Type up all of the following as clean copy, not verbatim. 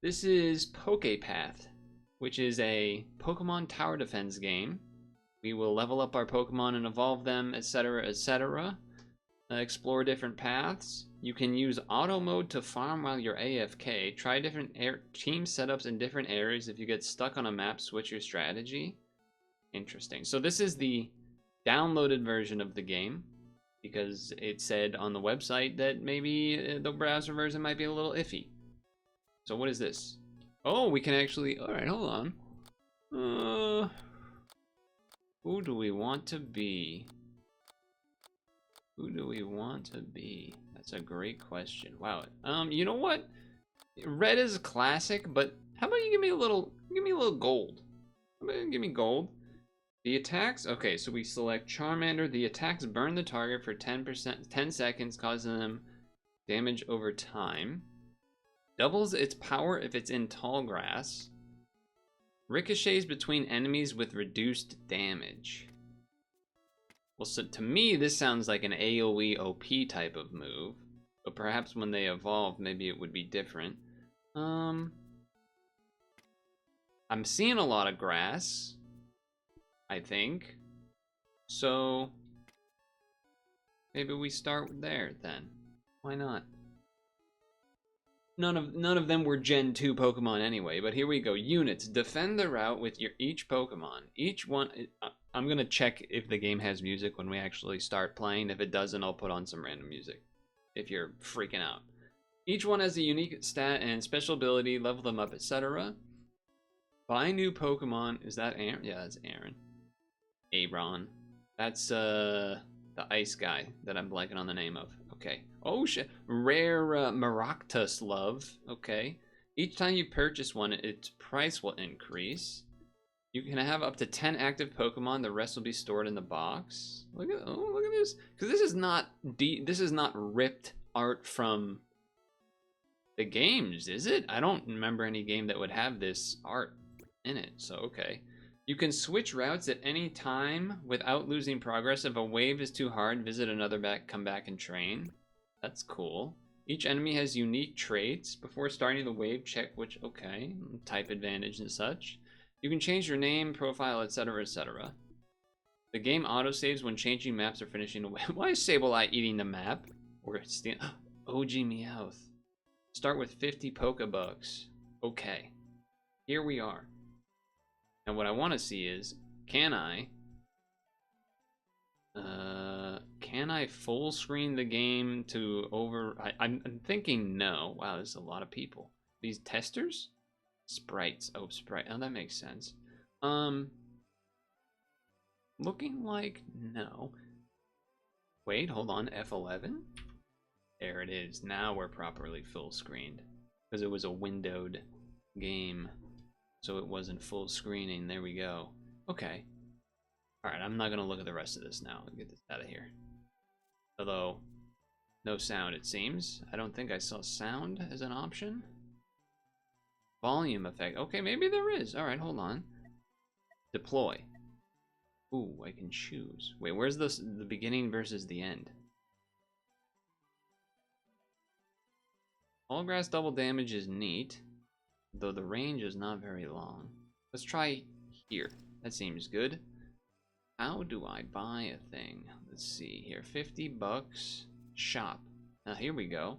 This is PokePath, which is a Pokemon tower defense game. We will level up our Pokemon and evolve them, etc., etc. Explore different paths. You can use auto mode to farm while you're AFK. Try different team setups in different areas. If you get stuck on a map, switch your strategy. Interesting. So this is the downloaded version of the game, because it said on the website that maybe the browser version might be a little iffy. So what is this? Oh, we can actually... Alright, hold on. Who do we want to be? Who do we want to be? That's a great question. Wow. You know what? Red is classic, but how about you give me a little gold? How about you give me gold? The attacks, okay, so we select Charmander. The attacks burn the target for 10 seconds, causing them damage over time. Doubles its power if it's in tall grass. Ricochets between enemies with reduced damage. Well, so to me, this sounds like an AoE OP type of move, but perhaps when they evolve, maybe it would be different. I'm seeing a lot of grass, I think. So maybe we start there then. Why not? None of them were Gen 2 Pokemon anyway, but here we go. Units. Defend the route with each Pokemon. Each one... I'm going to check if the game has music when we actually start playing. If it doesn't, I'll put on some random music, if you're freaking out. Each one has a unique stat and special ability, level them up, etc. Buy new Pokemon. Is that Aaron? Yeah, that's Aaron. Aaron. That's the ice guy that I'm blanking on the name of. Okay. Oh shit. Rare Maractus love. Okay. Each time you purchase one, its price will increase. You can have up to 10 active Pokemon. The rest will be stored in the box. Look at this. Because this is not ripped art from the games, is it? I don't remember any game that would have this art in it. So okay. You can switch routes at any time without losing progress. If a wave is too hard, visit another come back and train. That's cool. Each enemy has unique traits. Before starting the wave, check which, okay, type advantage and such. You can change your name, profile, etc., etc. The game autosaves when changing maps or finishing a wave. Why is Sableye eating the map? Or OG Meowth. Start with 50 Pokebucks. Okay. Here we are. Now what I want to see is, can I full screen the game to I'm thinking no. Wow, there's a lot of people. These testers? Sprites. Oh, sprite. Oh, that makes sense. Looking like no. Wait, hold on. F11? There it is. Now we're properly full screened. Because it was a windowed game. So it wasn't full screening. There we go. Okay. Alright, I'm not going to look at the rest of this now. I'll get this out of here. Although, no sound it seems. I don't think I saw sound as an option. Volume effect. Okay, maybe there is. Alright, hold on. Deploy. Ooh, I can choose. Wait, where's the beginning versus the end? All grass double damage is neat, though the range is not very long. Let's try here. That seems good. How do I buy a thing? Let's see here. 50 bucks. Shop. Now here we go.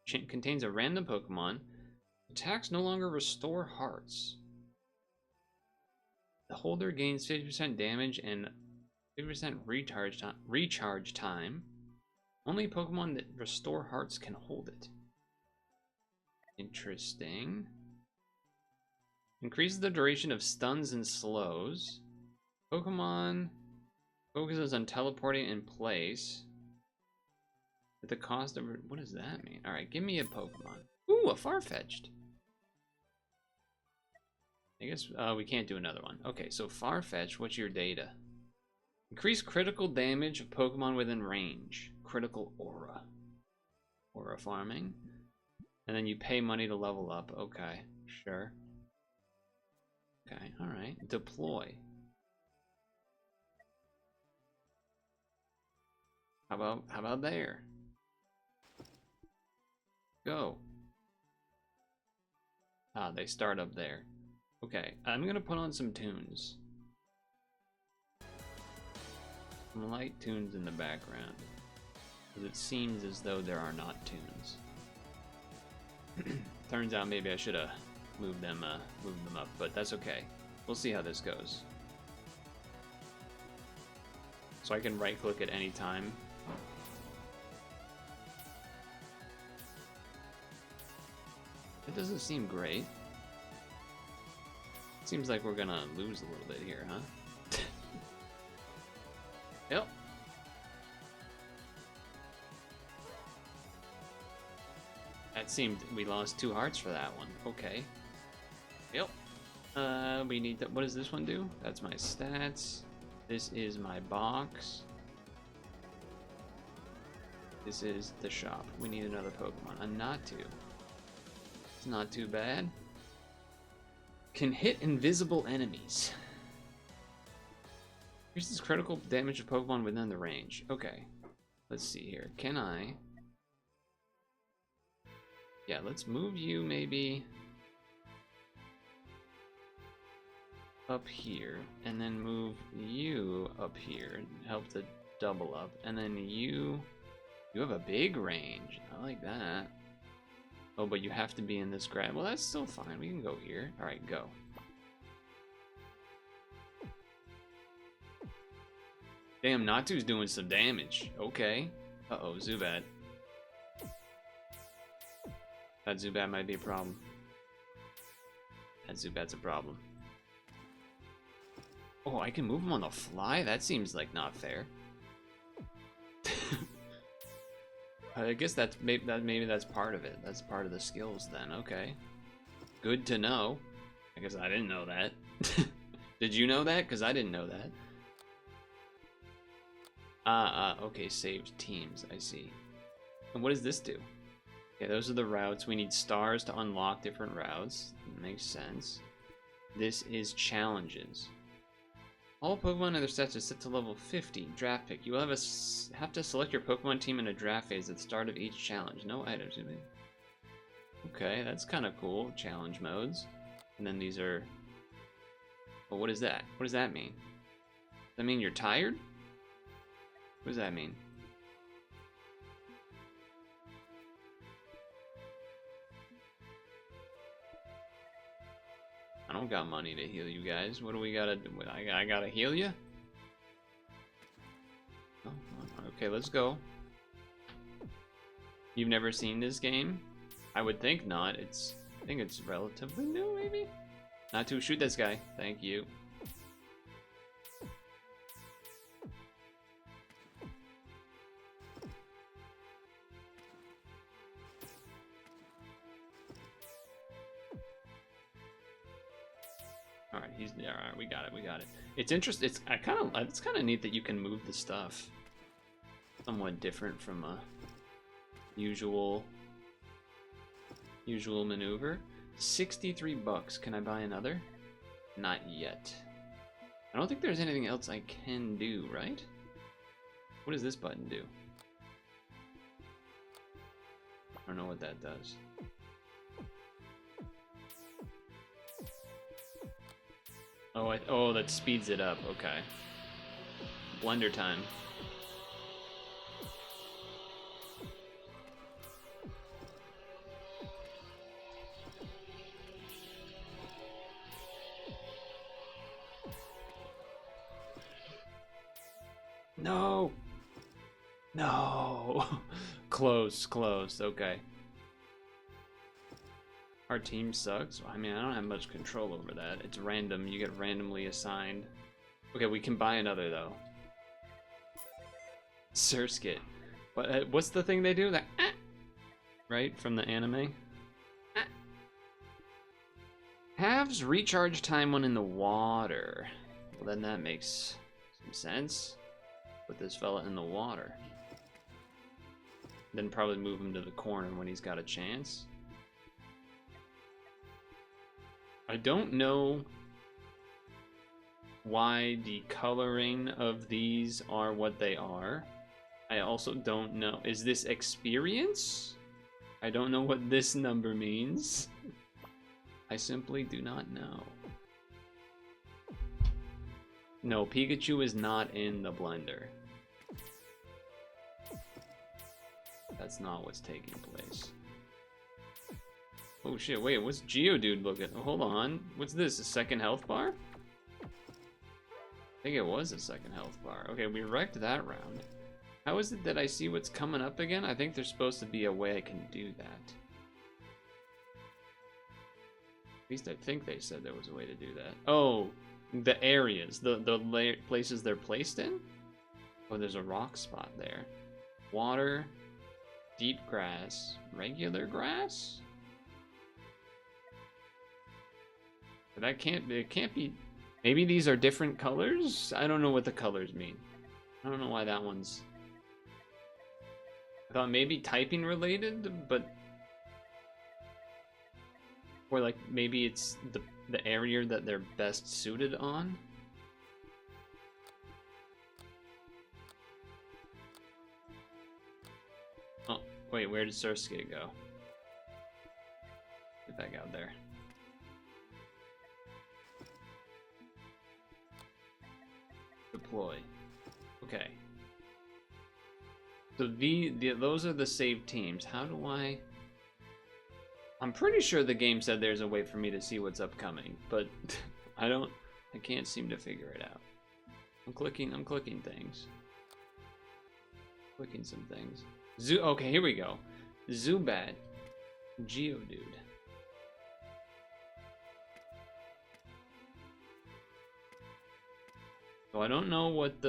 Contains a random Pokemon. Attacks no longer restore hearts. The holder gains 50% damage and 50% recharge time. Only Pokemon that restore hearts can hold it. Interesting. Increases the duration of stuns and slows. Pokemon focuses on teleporting in place. At the cost of... What does that mean? Alright, give me a Pokemon. Ooh, a Farfetch'd. I guess we can't do another one. Okay, so Farfetch'd, what's your data? Increase critical damage of Pokemon within range. Critical aura. Aura farming. And then you pay money to level up. Okay, sure. Okay, alright. Deploy. How about there? Go. Ah, they start up there. Okay, I'm gonna put on some tunes. Some light tunes in the background. Because it seems as though there are not tunes. Turns out maybe I should have moved them up, but that's okay. We'll see how this goes. So I can right click at any time. It doesn't seem great. Seems like we're gonna lose a little bit here, huh? Yep. That seemed we lost 2 hearts for that one. Okay. Yep. We need to, what does this one do? That's my stats. This is my box. This is the shop. We need another Pokemon. A Natu. It's not too bad. Can hit invisible enemies. Here's this critical damage of Pokemon within the range. Okay. Let's see here. Can I? Yeah, let's move you maybe up here, and then move you up here, help to double up, and then you have a big range. I like that. Oh, but you have to be in this grab. Well, that's still fine. We can go here. All right, go. Damn, Natu's doing some damage. Okay. Uh-oh, Zubat. That Zubat might be a problem. That Zubat's a problem. Oh, I can move him on the fly? That seems like not fair. I guess that's maybe that's part of it. That's part of the skills then. Okay. Good to know. I guess I didn't know that. Did you know that? Because I didn't know that. Okay, saved teams, I see. And what does this do? Okay, those are the routes. We need stars to unlock different routes. Makes sense. This is challenges. All Pokemon and their stats are set to level 50. Draft pick. You will have to select your Pokemon team in a draft phase at the start of each challenge. No items. Okay, that's kind of cool. Challenge modes. And then these are... Well, what is that? What does that mean? Does that mean you're tired? What does that mean? I don't got money to heal you guys. What do we gotta do? I gotta heal you? Oh, okay, let's go. You've never seen this game? I would think not. I think it's relatively new, maybe? Not to shoot this guy. Thank you. Alright, he's there. Alright, we got it. It's interesting. It's kind of neat that you can move the stuff. Somewhat different from a usual maneuver. 63 bucks. Can I buy another? Not yet. I don't think there's anything else I can do, right? What does this button do? I don't know what that does. Oh, that speeds it up. Okay. Blender time. No. No. Close. Okay. Our team sucks. I mean, I don't have much control over that. It's random. You get randomly assigned. Okay, we can buy another, though. Surskit. What's the thing they do? That right? From the anime? Halves recharge time when in the water. Well, then that makes some sense. Put this fella in the water. Then probably move him to the corner when he's got a chance. I don't know why the coloring of these are what they are. I also don't know. Is this experience? I don't know what this number means. I simply do not know. No, Pikachu is not in the blender. That's not what's taking place. Oh shit, wait, what's Geodude looking? Oh, hold on. What's this, a second health bar? I think it was a second health bar. Okay, we wrecked that round. How is it that I see what's coming up again? I think there's supposed to be a way I can do that. At least I think they said there was a way to do that. Oh, the areas, the places they're placed in? Oh, there's a rock spot there. Water, deep grass, regular grass? But that can't, it can't be, maybe these are different colors? I don't know what the colors mean. I don't know why that one's, I thought maybe typing related, but, or like maybe it's the area that they're best suited on. Oh, wait, where did Surskit go? Get back out there. Deploy. Okay. So those are the saved teams. How do I... I'm pretty sure the game said there's a way for me to see what's upcoming, but I can't seem to figure it out. I'm clicking things. Clicking some things. Okay, here we go. Zubat. Geodude. So I don't know what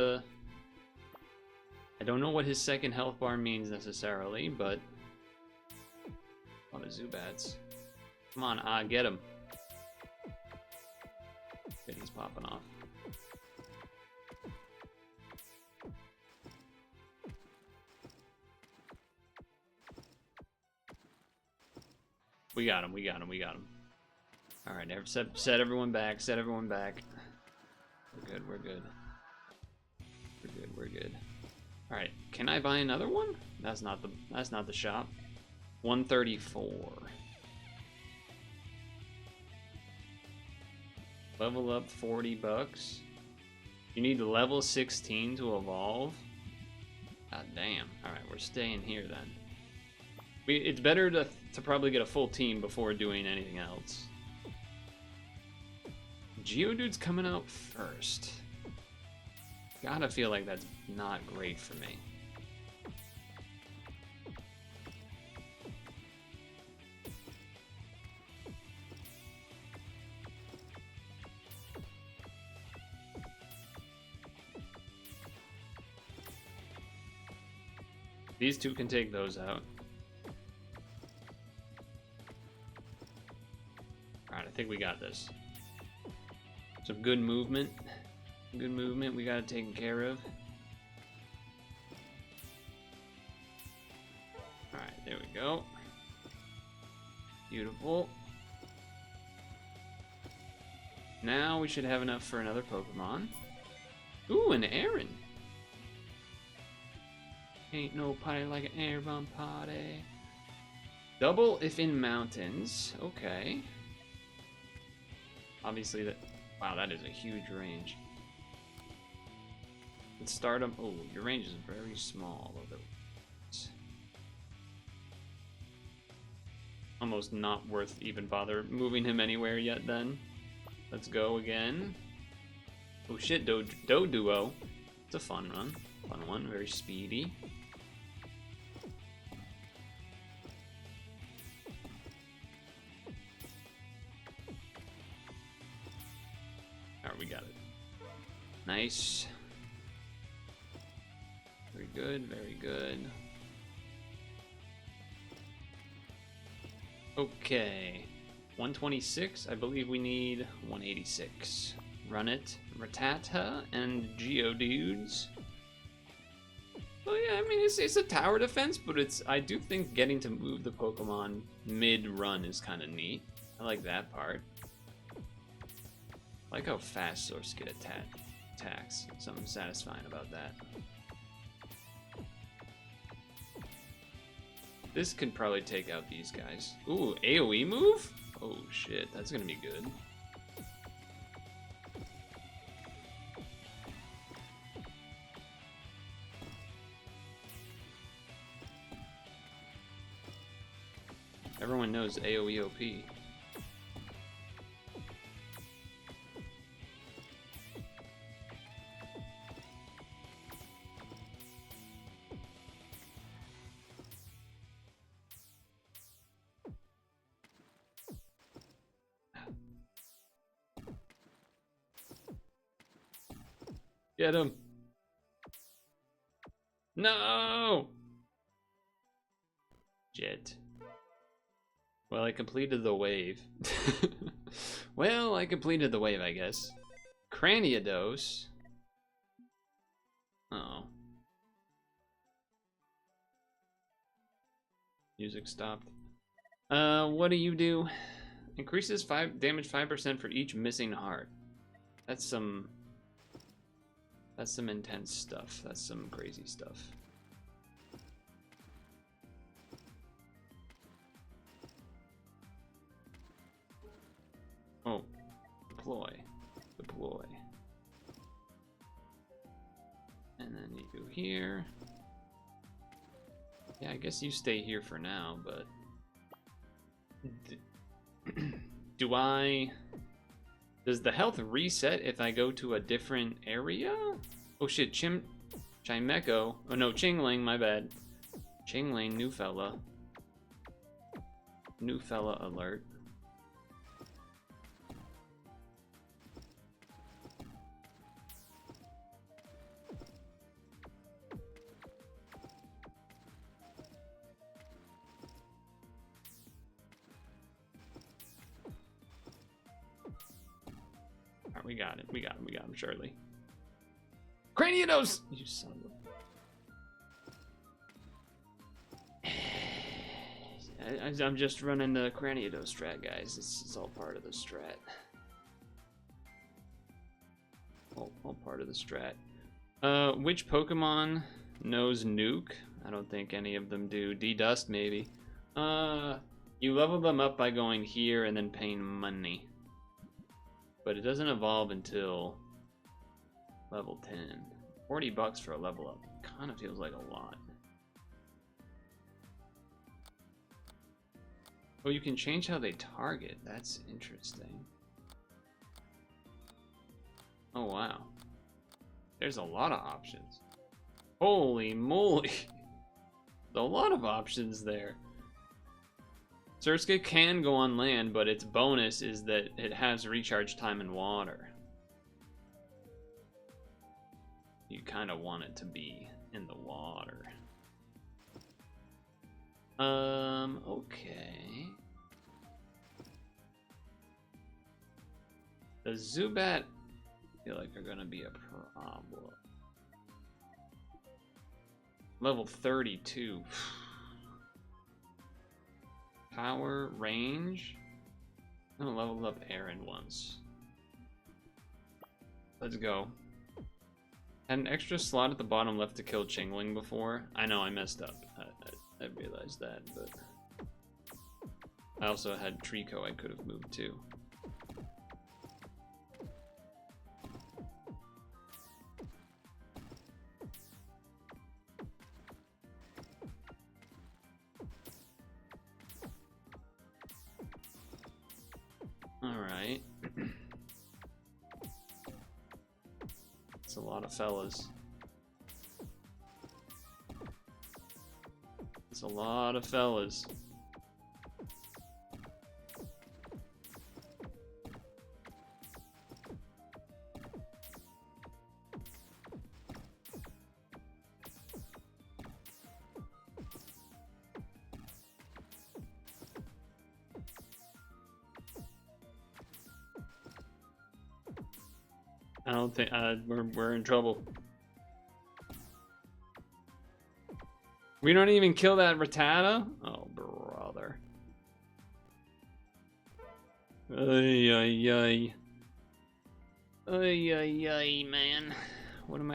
his second health bar means necessarily, but a lot of Zubats. Come on, get him. Okay, he's popping off. We got him. Alright, set everyone back, We're good. Alright, can I buy another one? That's not the shop. 134. Level up 40 bucks. You need to level 16 to evolve. God damn. Alright, we're staying here then. It's better to probably get a full team before doing anything else. Geodude's coming out first. Gotta feel like that's not great for me. These two can take those out. Alright, I think we got this. Some good movement. Good movement we got it taken care of. Alright, there we go. Beautiful. Now we should have enough for another Pokemon. Ooh, an Aaron. Ain't no party like an Aaron party. Double if in mountains. Okay. Obviously that... Wow, that is a huge range. Let's start him. Oh, your range is very small. Almost not worth even bother moving him anywhere yet then. Let's go again. Oh shit, Doduo. It's a fun run. Fun one, very speedy. Alright, we got it. Nice. Very good, very good. Okay. 126. I believe we need 186. Run it. Rattata and Geodudes. Well, yeah, I mean, it's a tower defense, but I do think getting to move the Pokemon mid-run is kind of neat. I like that part. I like how fast Surskit attacks. Something satisfying about that. This could probably take out these guys. Ooh, AoE move? Oh shit, that's gonna be good. Everyone knows AoE OP. Get him. No! Jet. Well, I completed the wave. Well, I completed the wave, I guess. Craniados. Uh-oh. Music stopped. What do you do? Increases damage 5% for each missing heart. That's some intense stuff. That's some crazy stuff. Oh, deploy. And then you go here. Yeah, I guess you stay here for now, but... Does the health reset if I go to a different area? Oh shit, Chimeko. Oh no, Chingling, my bad. Chingling, new fella. New fella alert. Alright, we got him, surely. Craniados! You son of a... I'm just running the Craniados strat, guys. It's all part of the strat. All part of the strat. Which Pokemon knows Nuke? I don't think any of them do. D-Dust, maybe. You level them up by going here and then paying money. But it doesn't evolve until level 10. 40 bucks for a level up. Kind of feels like a lot. Oh, you can change how they target. That's interesting. Oh, wow. There's a lot of options. Holy moly. A lot of options there. Surskit can go on land, but its bonus is that it has recharge time in water. You kind of want it to be in the water. Okay. The Zubat, I feel like are gonna be a problem. Level 32. Power, range. I'm gonna level up Aaron once. Let's go. Had an extra slot at the bottom left to kill Chingling before. I know I messed up. I realized that, but I also had Trico I could have moved to. Alright. It's a lot of fellas. It's a lot of fellas. I don't think we're in trouble. We don't even kill that Rattata? Oh, brother. Ay, ay, ay. Ay, ay, ay, man.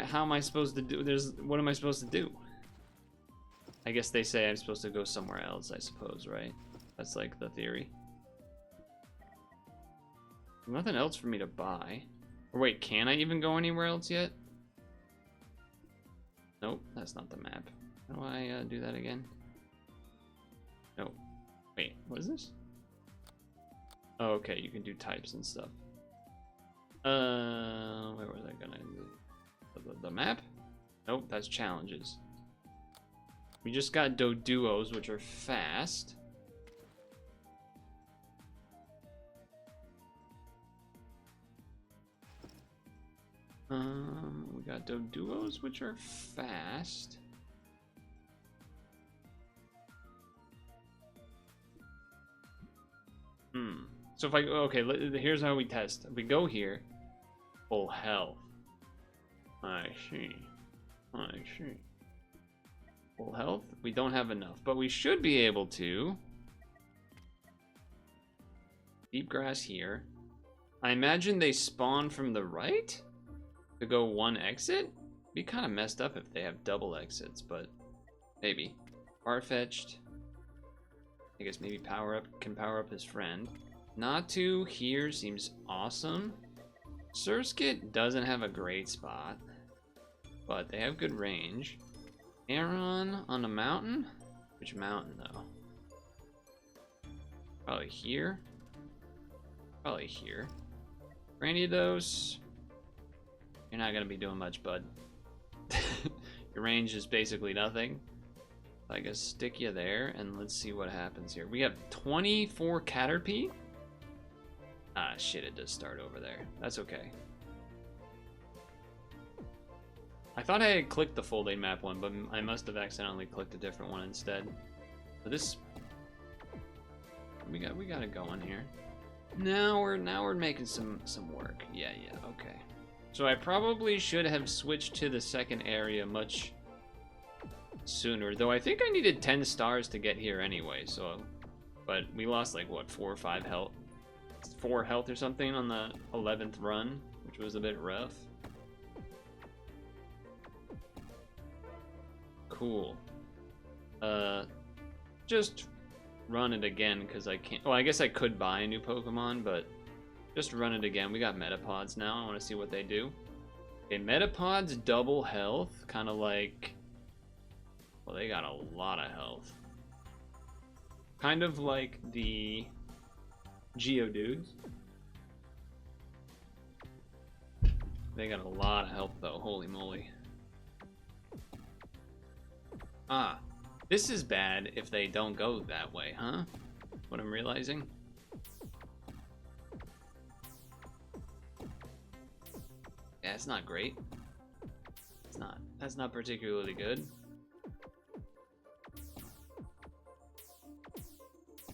How am I supposed to do? What am I supposed to do? I guess they say I'm supposed to go somewhere else, I suppose, right? That's like the theory. Nothing else for me to buy. Or wait, can I even go anywhere else yet? Nope, that's not the map. How do I do that again? Nope. Wait, what is this? Oh, okay, you can do types and stuff. Where was I gonna do? The map? Nope, that's challenges. We just got Doduos, which are fast. We got Doduos, which are fast. So if I go, okay, here's how we test. We go here, full health. I see. Full health. We don't have enough, but we should be able to. Deep grass here. I imagine they spawn from the right to go one exit. Be kind of messed up if they have double exits, but maybe. Far-fetched. I guess maybe can power up his friend. Not to here seems awesome. Surskit doesn't have a great spot, but they have good range. Aron on a mountain? Which mountain though? Probably here. Probably here. Granidos. You're not gonna be doing much, bud. Your range is basically nothing. I guess stick you there and let's see what happens here. We have 24 Caterpie. Ah, shit, it does start over there. That's okay. I thought I had clicked the full day map one, but I must have accidentally clicked a different one instead. But this, we got it going here. Now we're making some work. Yeah, okay. So I probably should have switched to the second area much sooner, though I think I needed 10 stars to get here anyway, so, but we lost like what, 4 or 5 health, 4 health or something on the 11th run, which was a bit rough. Cool. Just run it again because I can't. Well, I guess I could buy a new Pokemon, but just run it again. We got Metapods now. I want to see what they do. Okay, Metapods double health, kind of like. Well, they got a lot of health. Kind of like the Geodudes. They got a lot of health though. Holy moly. Ah, this is bad if they don't go that way, huh? What I'm realizing. Yeah, it's not great. It's not. That's not particularly good.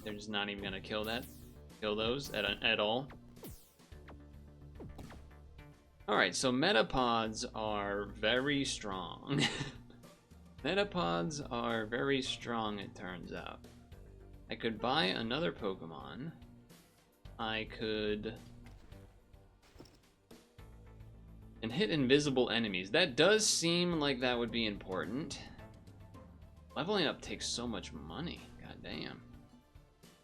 They're just not even gonna kill those at all. All right, so Metapods are very strong. Metapods are very strong, it turns out. I could buy another Pokemon. I could... And hit invisible enemies. That does seem like that would be important. Leveling up takes so much money. God damn.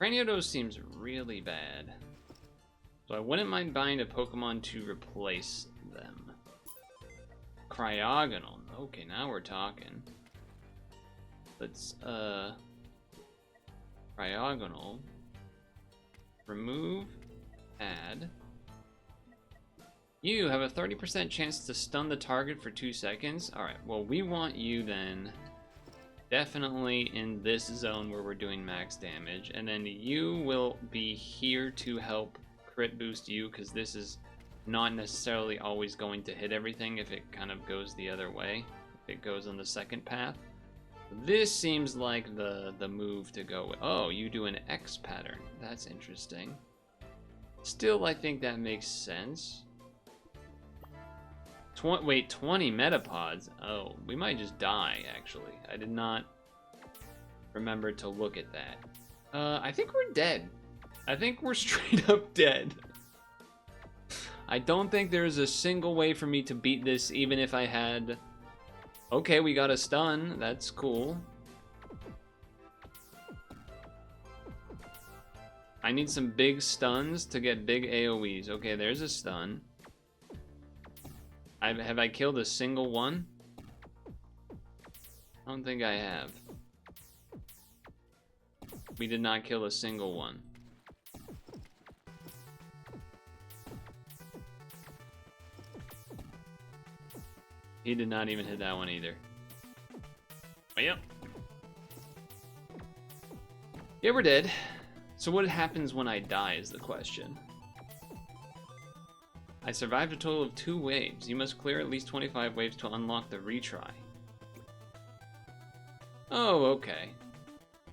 Granidos seems really bad. So I wouldn't mind buying a Pokemon to replace them. Cryogonal. Okay, now we're talking. Let's, Cryogonal. Remove. Add. You have a 30% chance to stun the target for 2 seconds. Alright, well, we want you then definitely in this zone where we're doing max damage. And then you will be here to help crit boost you, because this is not necessarily always going to hit everything if it kind of goes the other way. If it goes on the second path. This seems like the move to go with. Oh, you do an X pattern. That's interesting. Still, I think that makes sense. Wait, 20 Metapods? Oh, we might just die, actually. I did not remember to look at that. I think we're dead. I think we're straight up dead. I don't think there's a single way for me to beat this, even if I had... Okay, we got a stun. That's cool. I need some big stuns to get big AoEs. Okay, there's a stun. Have I killed a single one? I don't think I have. We did not kill a single one. He did not even hit that one either. Oh, yep. Yeah, we're dead. So what happens when I die is the question. I survived a total of 2 waves. You must clear at least 25 waves to unlock the retry. Oh, okay.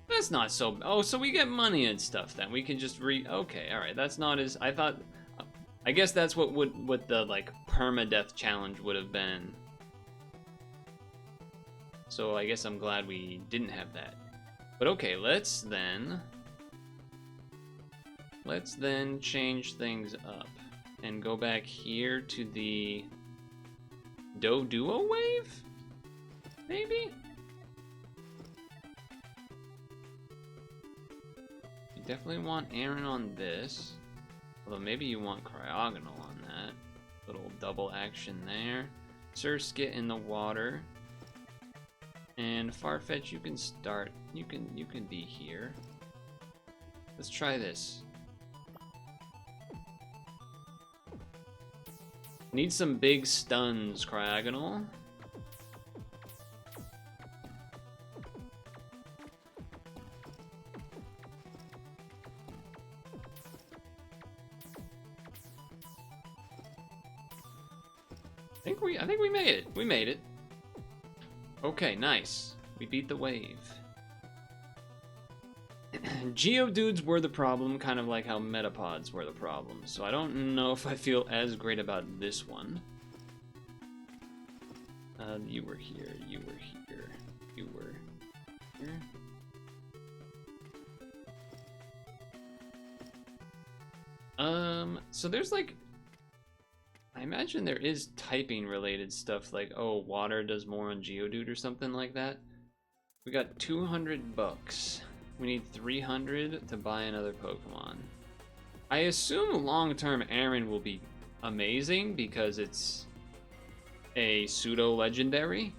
That's not so... Oh, so we get money and stuff then. We can just Okay, alright. That's not as... I thought... I guess that's what the, like, permadeath challenge would have been. So I guess I'm glad we didn't have that. But okay, let's then change things up and go back here to the Duo wave? Maybe? You definitely want Aaron on this. Although maybe you want Cryogonal on that. Little double action there. Surskit in the water. And Farfetch, you can start. You can be here. Let's try this. Need some big stuns, Cryogonal. I think we made it. We made it. Okay, nice. We beat the wave. Geodudes were the problem, kind of like how Metapods were the problem. So I don't know if I feel as great about this one. You were here, you were here, you were here. So there's like... I imagine there is typing related stuff like, oh, water does more on Geodude or something like that. We got 200 bucks. We need 300 to buy another Pokemon. I assume long-term Aaron will be amazing because it's a pseudo-legendary.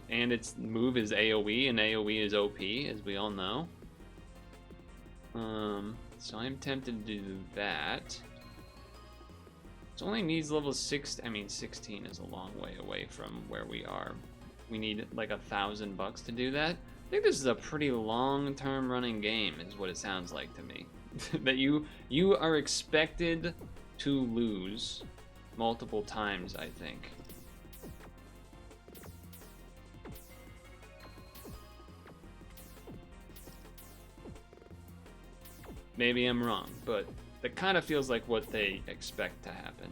And its move is AoE, and AoE is OP, as we all know. So I'm tempted to do that. It only needs level 6. I mean, 16 is a long way away from where we are. We need like 1,000 bucks to do that. I think this is a pretty long-term running game, is what it sounds like to me. That you are expected to lose multiple times, I think. Maybe I'm wrong, but that kind of feels like what they expect to happen.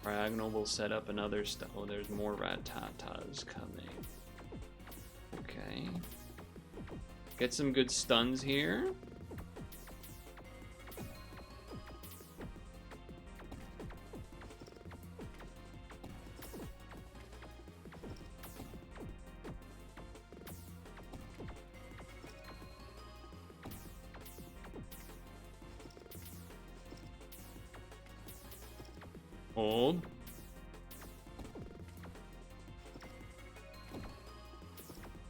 Cryogonal will set up another stuff. Oh, there's more Rattatas coming. Okay. Get some good stuns here. Hold.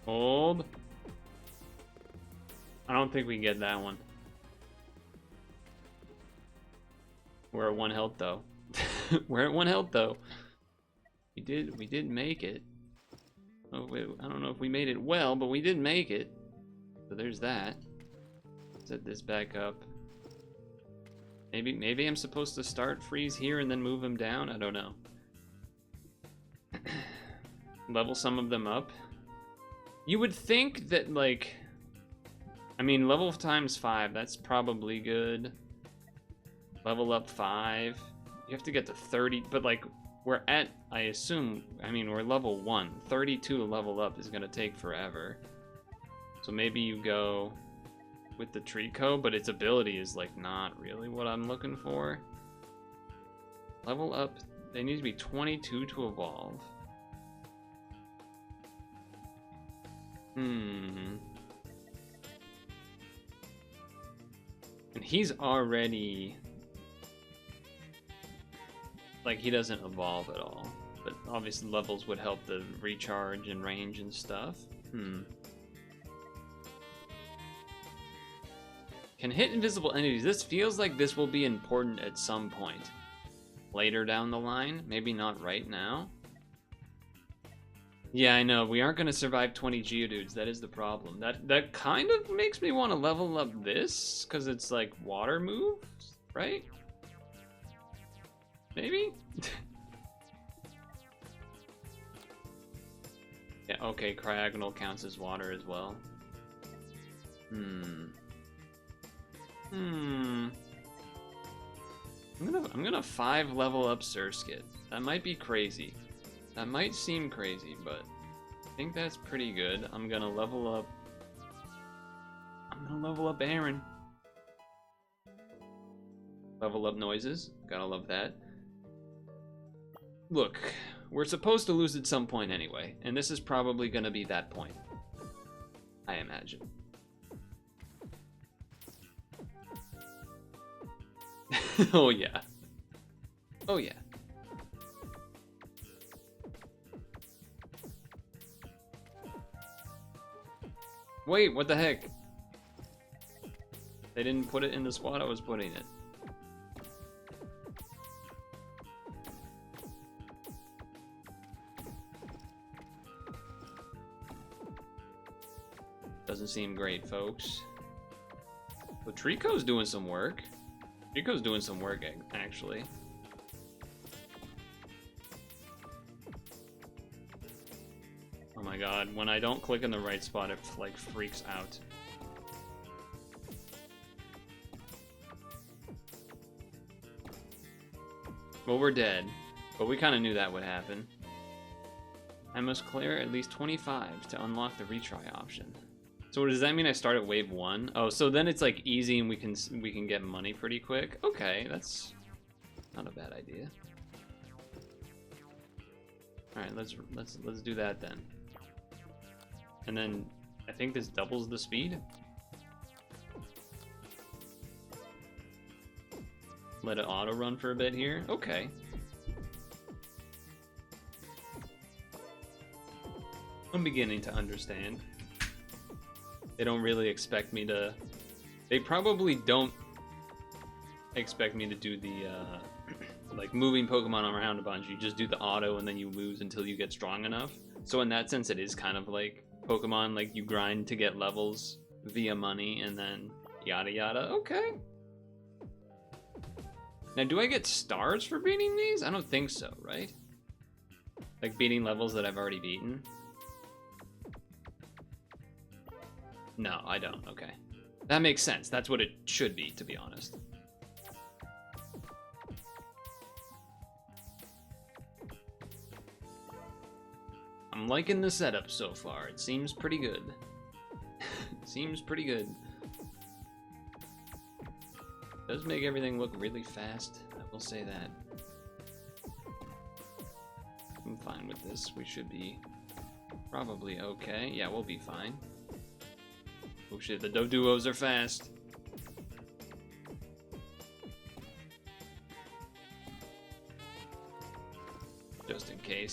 Hold. I don't think we can get that one. We're at 1 health though. We're at 1 health though. We did make it. Oh, wait, I don't know if we made it well, but we did make it. So there's that. Set this back up. Maybe I'm supposed to start Freeze here and then move him down? I don't know. Level some of them up. You would think that, like... I mean, level times 5, that's probably good. Level up 5. You have to get to 30, but like, we're at, I assume, I mean, we're level 1. 32 to level up is gonna take forever. So maybe you go with the Trico, but its ability is like not really what I'm looking for. Level up, they need to be 22 to evolve. And he's already... like, he doesn't evolve at all. But obviously levels would help the recharge and range and stuff. Can hit invisible entities. This feels like this will be important at some point. Later down the line. Maybe not right now. Yeah, I know. We aren't going to survive 20 Geodudes. That is the problem. That kind of makes me want to level up this. Because it's like water moves, right? Maybe? Yeah, okay, Cryogonal counts as water as well. I'm gonna 5 level up Surskit. That might be crazy. That might seem crazy, but I think that's pretty good. I'm gonna level up Aaron. Level up noises. Gotta love that. Look, we're supposed to lose at some point anyway, and this is probably gonna be that point. I imagine. Oh yeah. Oh yeah. Wait, what the heck? They didn't put it in the spot I was putting it. Doesn't seem great, folks. But Trico's doing some work. Trico's doing some work, actually. Oh my god, when I don't click in the right spot, it like freaks out. Well, we're dead, but we kind of knew that would happen. I must clear at least 25 to unlock the retry option. So does that mean I start at wave 1? Oh, so then it's like easy and we can get money pretty quick. Okay, that's not a bad idea. All right, let's do that then. And then I think this doubles the speed. Let it auto run for a bit here. Okay. I'm beginning to understand. They don't really expect me to... They probably don't expect me to do the, like, moving Pokemon around a bunch. You just do the auto and then you lose until you get strong enough. So in that sense, it is kind of like Pokemon, like, you grind to get levels via money and then yada yada. Okay. Now, do I get stars for beating these? I don't think so, right? Like, beating levels that I've already beaten? No, I don't. Okay. That makes sense. That's what it should be, to be honest. I'm liking the setup so far. It seems pretty good. Seems pretty good. Does make everything look really fast. I will say that. I'm fine with this. We should be probably okay. Yeah, we'll be fine. Oh shit, the Doduos are fast.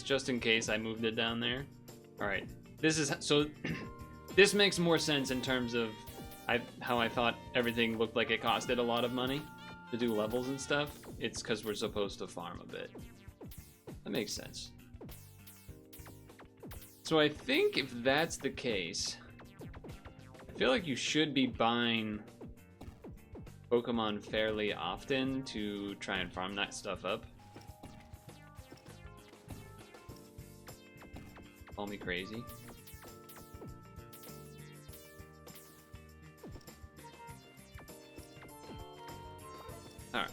Just in case I moved it down there. Alright, this is, so, this makes more sense in terms of how I thought everything looked like it costed a lot of money to do levels and stuff. It's because we're supposed to farm a bit. That makes sense. So I think if that's the case, I feel like you should be buying Pokemon fairly often to try and farm that stuff up. Call me crazy. Alright.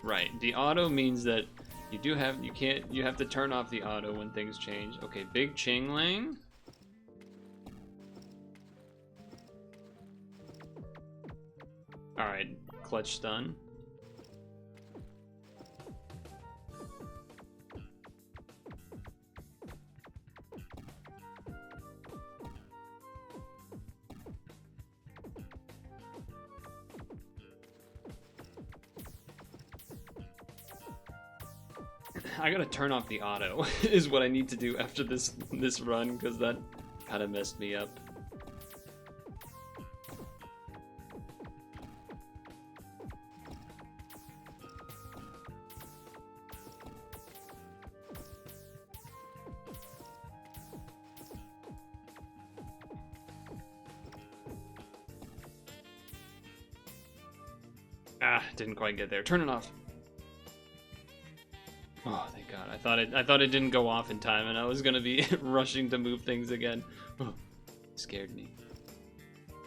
Right, the auto means that you have to turn off the auto when things change. Okay, big Chinglang. Alright, clutch stun. I gotta turn off the auto is what I need to do after this run, because that kind of messed me up. Ah, didn't quite get there. Turn it off. Oh, thank God. I thought it didn't go off in time, and I was gonna be rushing to move things again. Oh, scared me.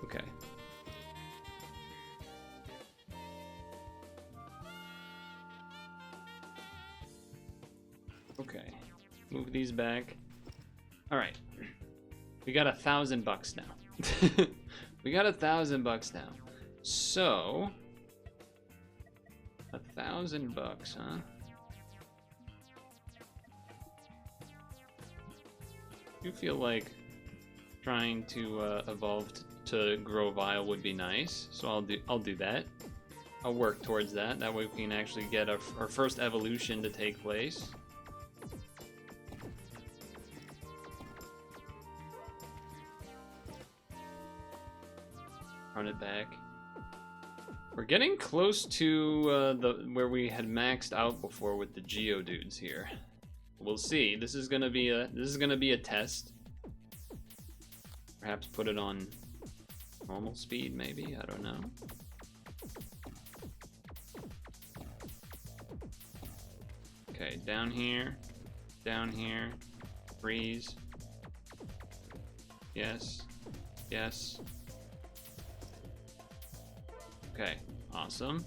Okay. Okay. Move these back. All right. We got $1,000 now. We got $1,000 now. So, $1,000, huh? I feel like trying to evolve to Grovile would be nice, so I'll do that. I'll work towards that. That way we can actually get our first evolution to take place. Run it back. We're getting close to where we had maxed out before with the Geodudes here. We'll see. This is gonna be a test. Perhaps put it on normal speed, maybe. I don't know. Okay, down here, freeze. Yes, yes. Okay, awesome.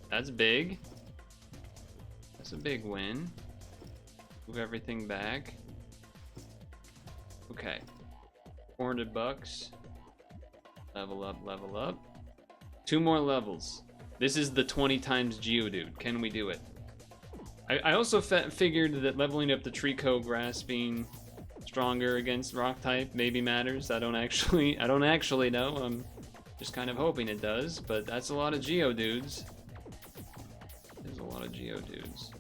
That's big. That's a big win. Move everything back. Okay. $400. Level up, level up. 2 more levels. This is the 20 times Geodude. Can we do it? I also figured that leveling up the Trico Grass being stronger against Rock type maybe matters. I don't actually know. I'm just kind of hoping it does, but that's a lot of Geodudes. There's a lot of Geodudes.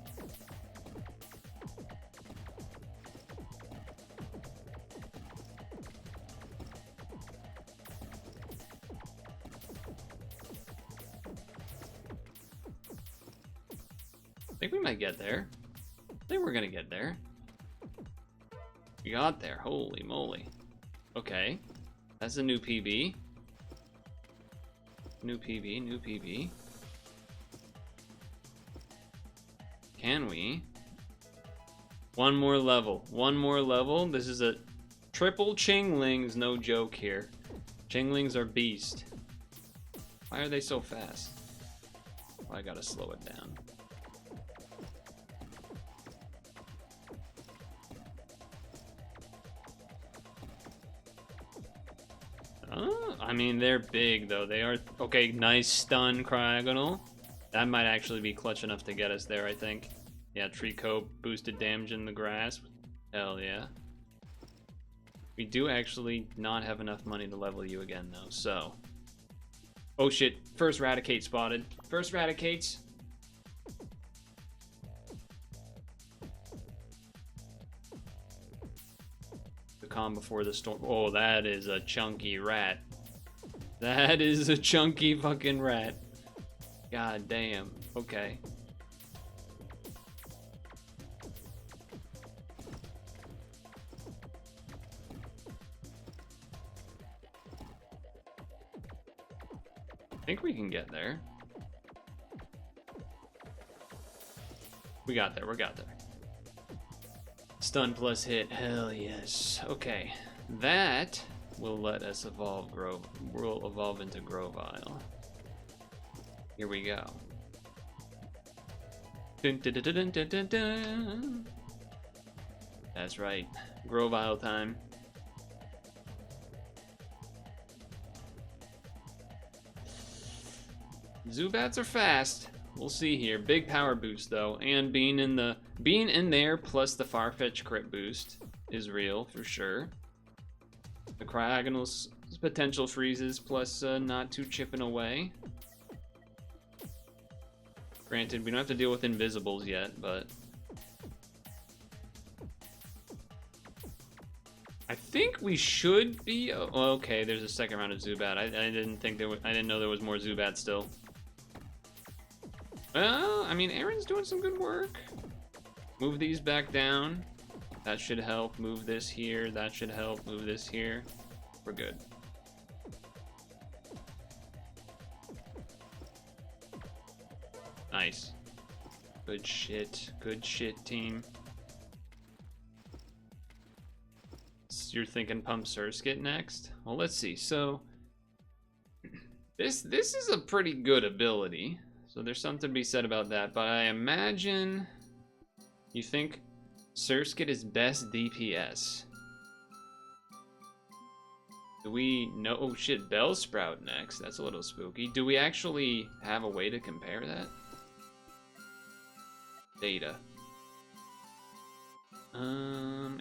I think we might get there. I think we're gonna get there. We got there. Holy moly. Okay. That's a new PB. New PB, new PB. Can we? One more level. One more level. This is a triple Chinglings, no joke here. Chinglings are beast. Why are they so fast? Well, I gotta slow it down. I mean, they're big, though. They are... Okay, nice stun, Cryogonal. That might actually be clutch enough to get us there, I think. Yeah, Trico boosted damage in the grass. Hell yeah. We do actually not have enough money to level you again, though, so... Oh, shit. First Raticate spotted. First Raticates. The calm before the storm. Oh, that is a chunky rat. That is a chunky fucking rat. God damn. Okay. I think we can get there. We got there. We got there. Stun plus hit. Hell yes. Okay. That will let us evolve we'll evolve into Grovile. Here we go. Dun, dun, dun, dun, dun, dun, dun. That's right. Grovile time. Zubats are fast. We'll see here. Big power boost though, and being in there plus the Farfetch crit boost is real for sure. The Cryogonal's potential freezes plus not too chipping away. Granted, we don't have to deal with invisibles yet, but think we should be. Oh, okay, there's a second round of Zubat. I didn't think there was. I didn't know there was more Zubat still. Well, I mean, Aaron's doing some good work. Move these back down. That should help. Move this here. That should help. Move this here. We're good. Nice. Good shit. Good shit, team. So you're thinking pump Surskit next? Well, let's see. So this is a pretty good ability. So there's something to be said about that. But I imagine you think Surskit is best DPS. Do we know? Oh shit, Bellsprout next. That's a little spooky. Do we actually have a way to compare that? Data.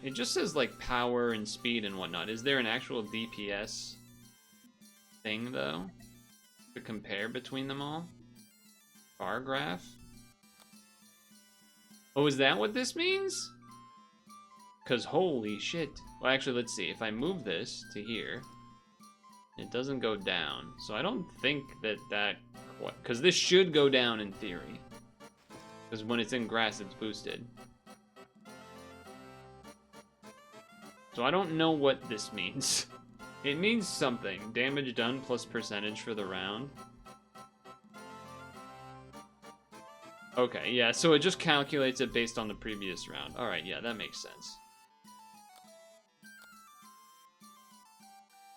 It just says like power and speed and whatnot. Is there an actual DPS thing though to compare between them all? Bar graph? Oh, is that what this means? Cause holy shit. Well, actually, let's see. If I move this to here, it doesn't go down. So I don't think that cause this should go down in theory. Because when it's in grass, it's boosted. So I don't know what this means. It means something. Damage done plus percentage for the round. Okay, yeah, so it just calculates it based on the previous round. Alright, yeah, that makes sense.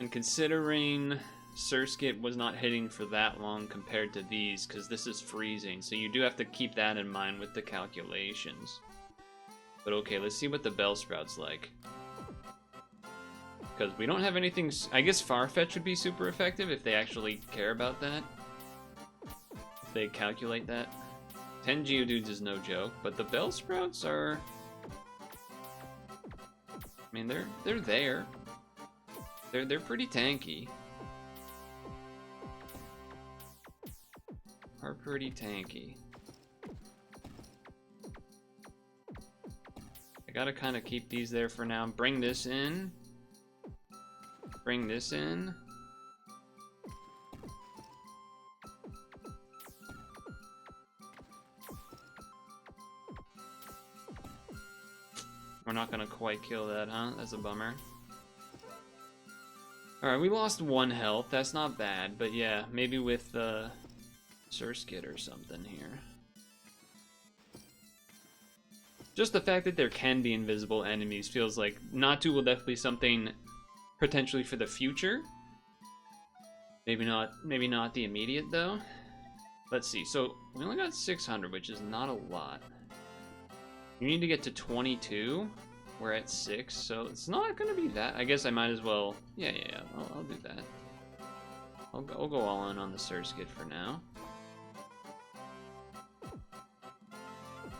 And considering Surskit was not hitting for that long compared to these, because this is freezing, so you do have to keep that in mind with the calculations. But okay, let's see what the Bellsprout's like. Because we don't have anything. I guess Farfetch would be super effective if they actually care about that. If they calculate that. 10 Geodudes is no joke, but the Bellsprouts are. I mean, they're there. They're pretty tanky. Are pretty tanky. I gotta kind of keep these there for now. Bring this in. Bring this in. We're not gonna quite kill that, huh? That's a bummer. Alright, we lost 1 health. That's not bad, but yeah, maybe with Surskit or something here. Just the fact that there can be invisible enemies feels like Natu will definitely be something potentially for the future. Maybe not the immediate though. Let's see. So we only got 600, which is not a lot. You need to get to 22. We're at 6, so it's not gonna be that. I guess I might as well. Yeah. I'll do that. I'll go all in on the Surskit for now.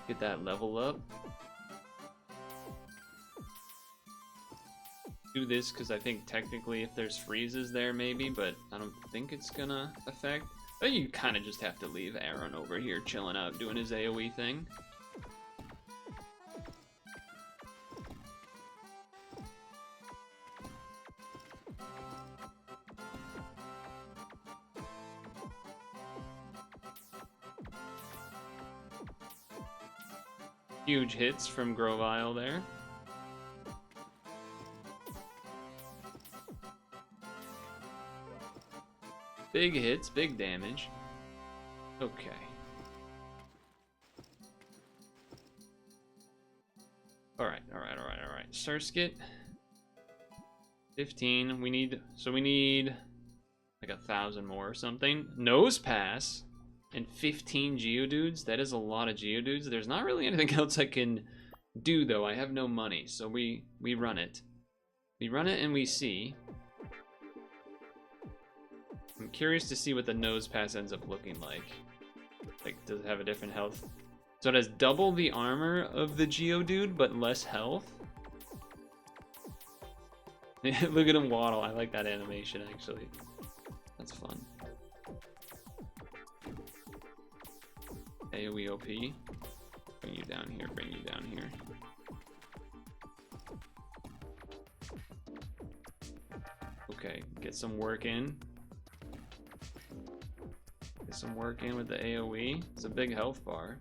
Get that level up. Do this because I think technically if there's freezes there maybe, but I don't think it's gonna affect. But you kind of just have to leave Aaron over here chilling out doing his AoE thing. Huge hits from Grovyle there. Big hits, big damage. Okay. Alright. Surskit. 15. We need like 1,000 more or something. Nose Pass and 15 Geodudes. That is a lot of Geodudes. There's not really anything else I can do though. I have no money, so we run it. We run it and we see. I'm curious to see what the Nose Pass ends up looking like. Like, does it have a different health? So it has double the armor of the Geodude, but less health. Look at him waddle. I like that animation, actually. That's fun. AoE OP. Bring you down here, bring you down here. Okay, get some work in. Get some work in with the AoE. It's a big health bar.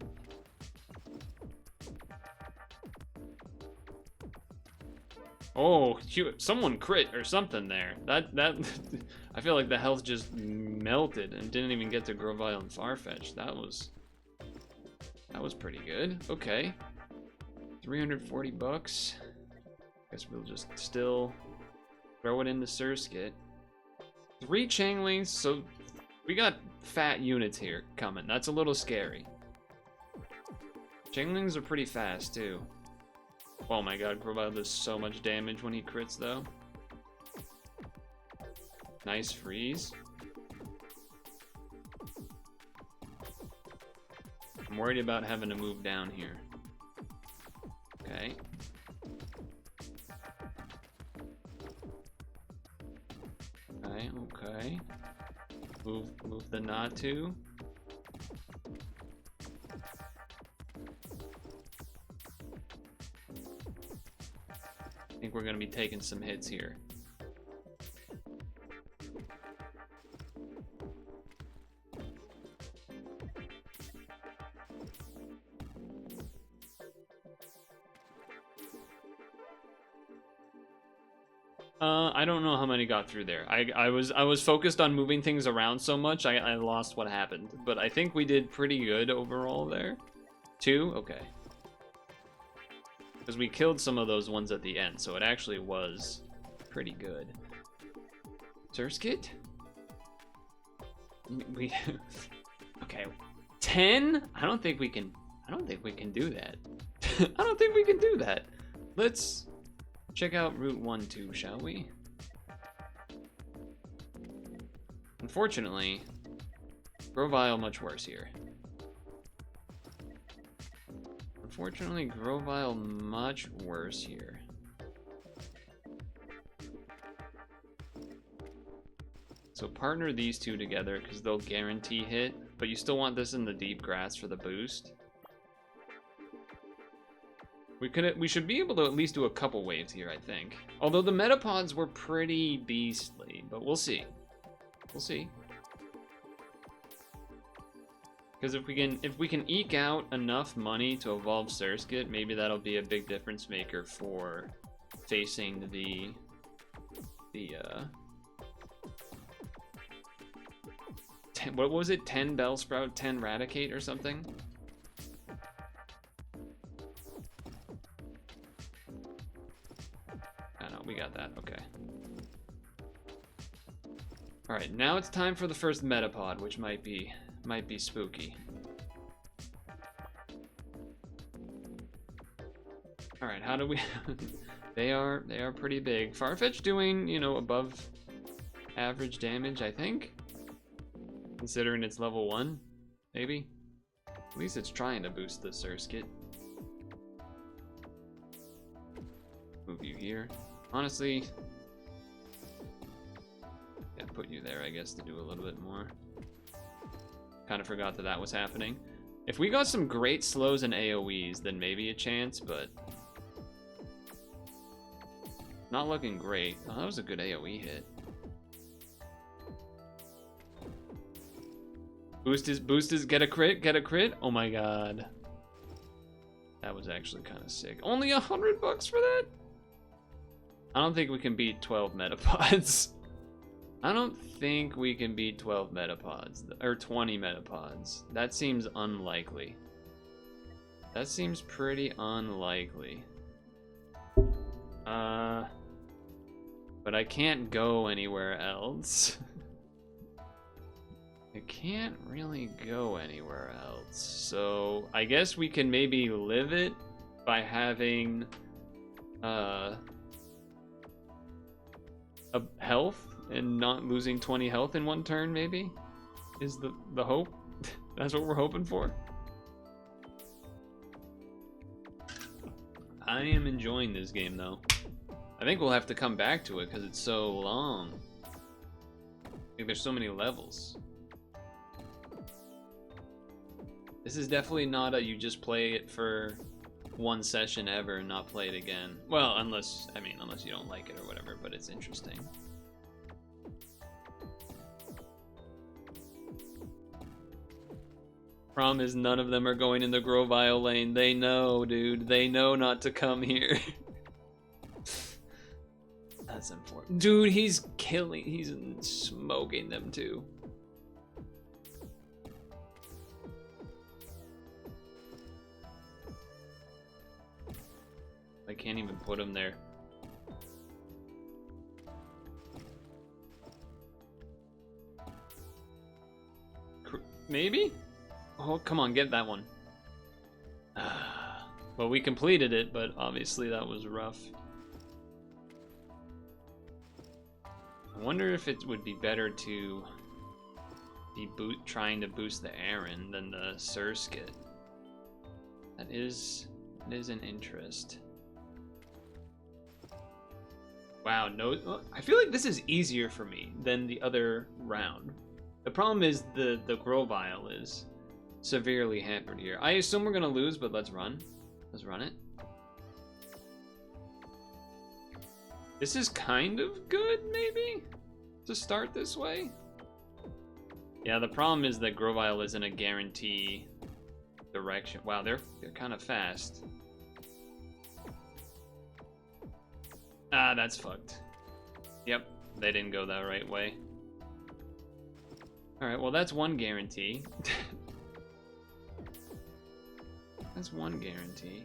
Oh, someone crit or something there. That I feel like the health just melted and didn't even get to Grovile and Farfetch. That was pretty good. Okay. 340 bucks. Guess we'll just still throw it into Surskit. 3 Changelings, so we got fat units here coming. That's a little scary. Changelings are pretty fast too. Oh my god, Grovile does so much damage when he crits though. Nice freeze. I'm worried about having to move down here. Okay. Okay, okay. Move the Natu. I think we're gonna be taking some hits here. I don't know how many got through there. I was focused on moving things around so much, I lost what happened. But I think we did pretty good overall there. 2? Okay. Because we killed some of those ones at the end, so it actually was pretty good. Surskit? We okay. 10? I don't think we can do that. I don't think we can do that. Let's check out Route 1, 2, shall we? Unfortunately, Grovile much worse here. Unfortunately, Grovile much worse here. So partner these two together because they'll guarantee hit, but you still want this in the deep grass for the boost. We should be able to at least do a couple waves here, I think. Although the Metapods were pretty beastly, but we'll see. We'll see. Because if we can eke out enough money to evolve Surskit, maybe that'll be a big difference maker for facing the 10, what was it? 10 Bellsprout, 10 Raticate or something? I know, we got that, okay. Alright, now it's time for the first Metapod, which might be spooky. Alright, how do we they are pretty big. Farfetch doing, you know, above average damage, I think. Considering it's level 1, maybe. At least it's trying to boost the Surskit. Move you here. Honestly, yeah, put you there, I guess, to do a little bit more. Kind of forgot that was happening. If we got some great slows and AoEs, then maybe a chance, but not looking great. Oh, that was a good AoE hit. Boost is get a crit. Oh my god. That was actually kind of sick. Only $100 for that? I don't think we can beat 12 Metapods. I don't think we can beat 12 Metapods, or 20 Metapods. That seems unlikely. That seems pretty unlikely. But I can't go anywhere else. I can't really go anywhere else. So I guess we can maybe live it by having a health and not losing 20 health in one turn, maybe? Is the hope? That's what we're hoping for? I am enjoying this game, though. I think we'll have to come back to it because it's so long. Like, there's so many levels. This is definitely not a you just play it for one session ever and not play it again. Well, unless you don't like it or whatever, but it's interesting. Problem is none of them are going in the Grovile lane. They know, dude. They know not to come here. That's important. Dude, he's smoking them too. I can't even put him there. Maybe? Oh, come on, get that one. Well, we completed it, but obviously that was rough. I wonder if it would be better to be trying to boost the Aaron than the Surskit. That is an interest. Wow, no, I feel like this is easier for me than the other round. The problem is the Grovile is severely hampered here. I assume we're gonna lose, but let's run. Let's run it. This is kind of good, maybe, to start this way. Yeah, the problem is that Grovile isn't a guarantee direction. Wow, they're kind of fast. Ah, that's fucked. Yep, they didn't go that right way. Alright, well that's one guarantee. That's one guarantee.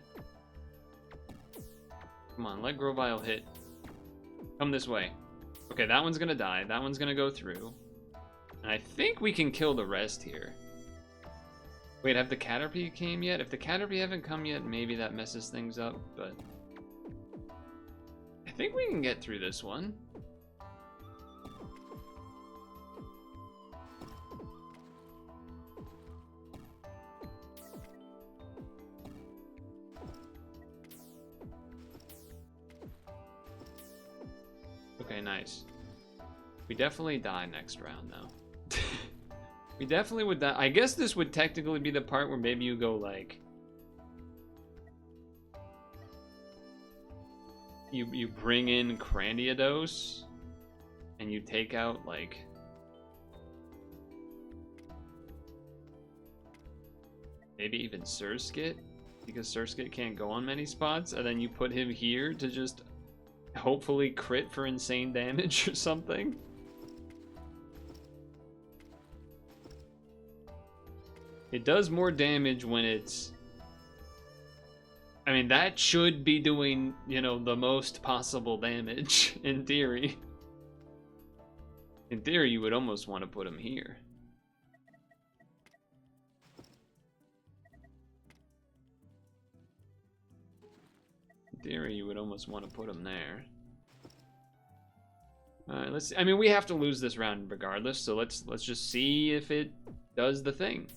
Come on, let Grovile hit. Come this way. Okay, that one's gonna die. That one's gonna go through. And I think we can kill the rest here. Wait, have the Caterpie came yet? If the Caterpie haven't come yet, maybe that messes things up, but I think we can get through this one. Okay, nice. We definitely die next round, though. We definitely would die. I guess this would technically be the part where maybe you go, like... You bring in Crandiodos, and you take out, like... maybe even Surskit, because Surskit can't go on many spots, and then you put him here to just... hopefully crit for insane damage or something. It does more damage when it's... I mean, that should be doing, you know, the most possible damage, in theory. In theory, you would almost want to put him here. In theory, you would almost want to put him there. Alright, let's see. I mean, we have to lose this round regardless, so let's just see if it does the thing.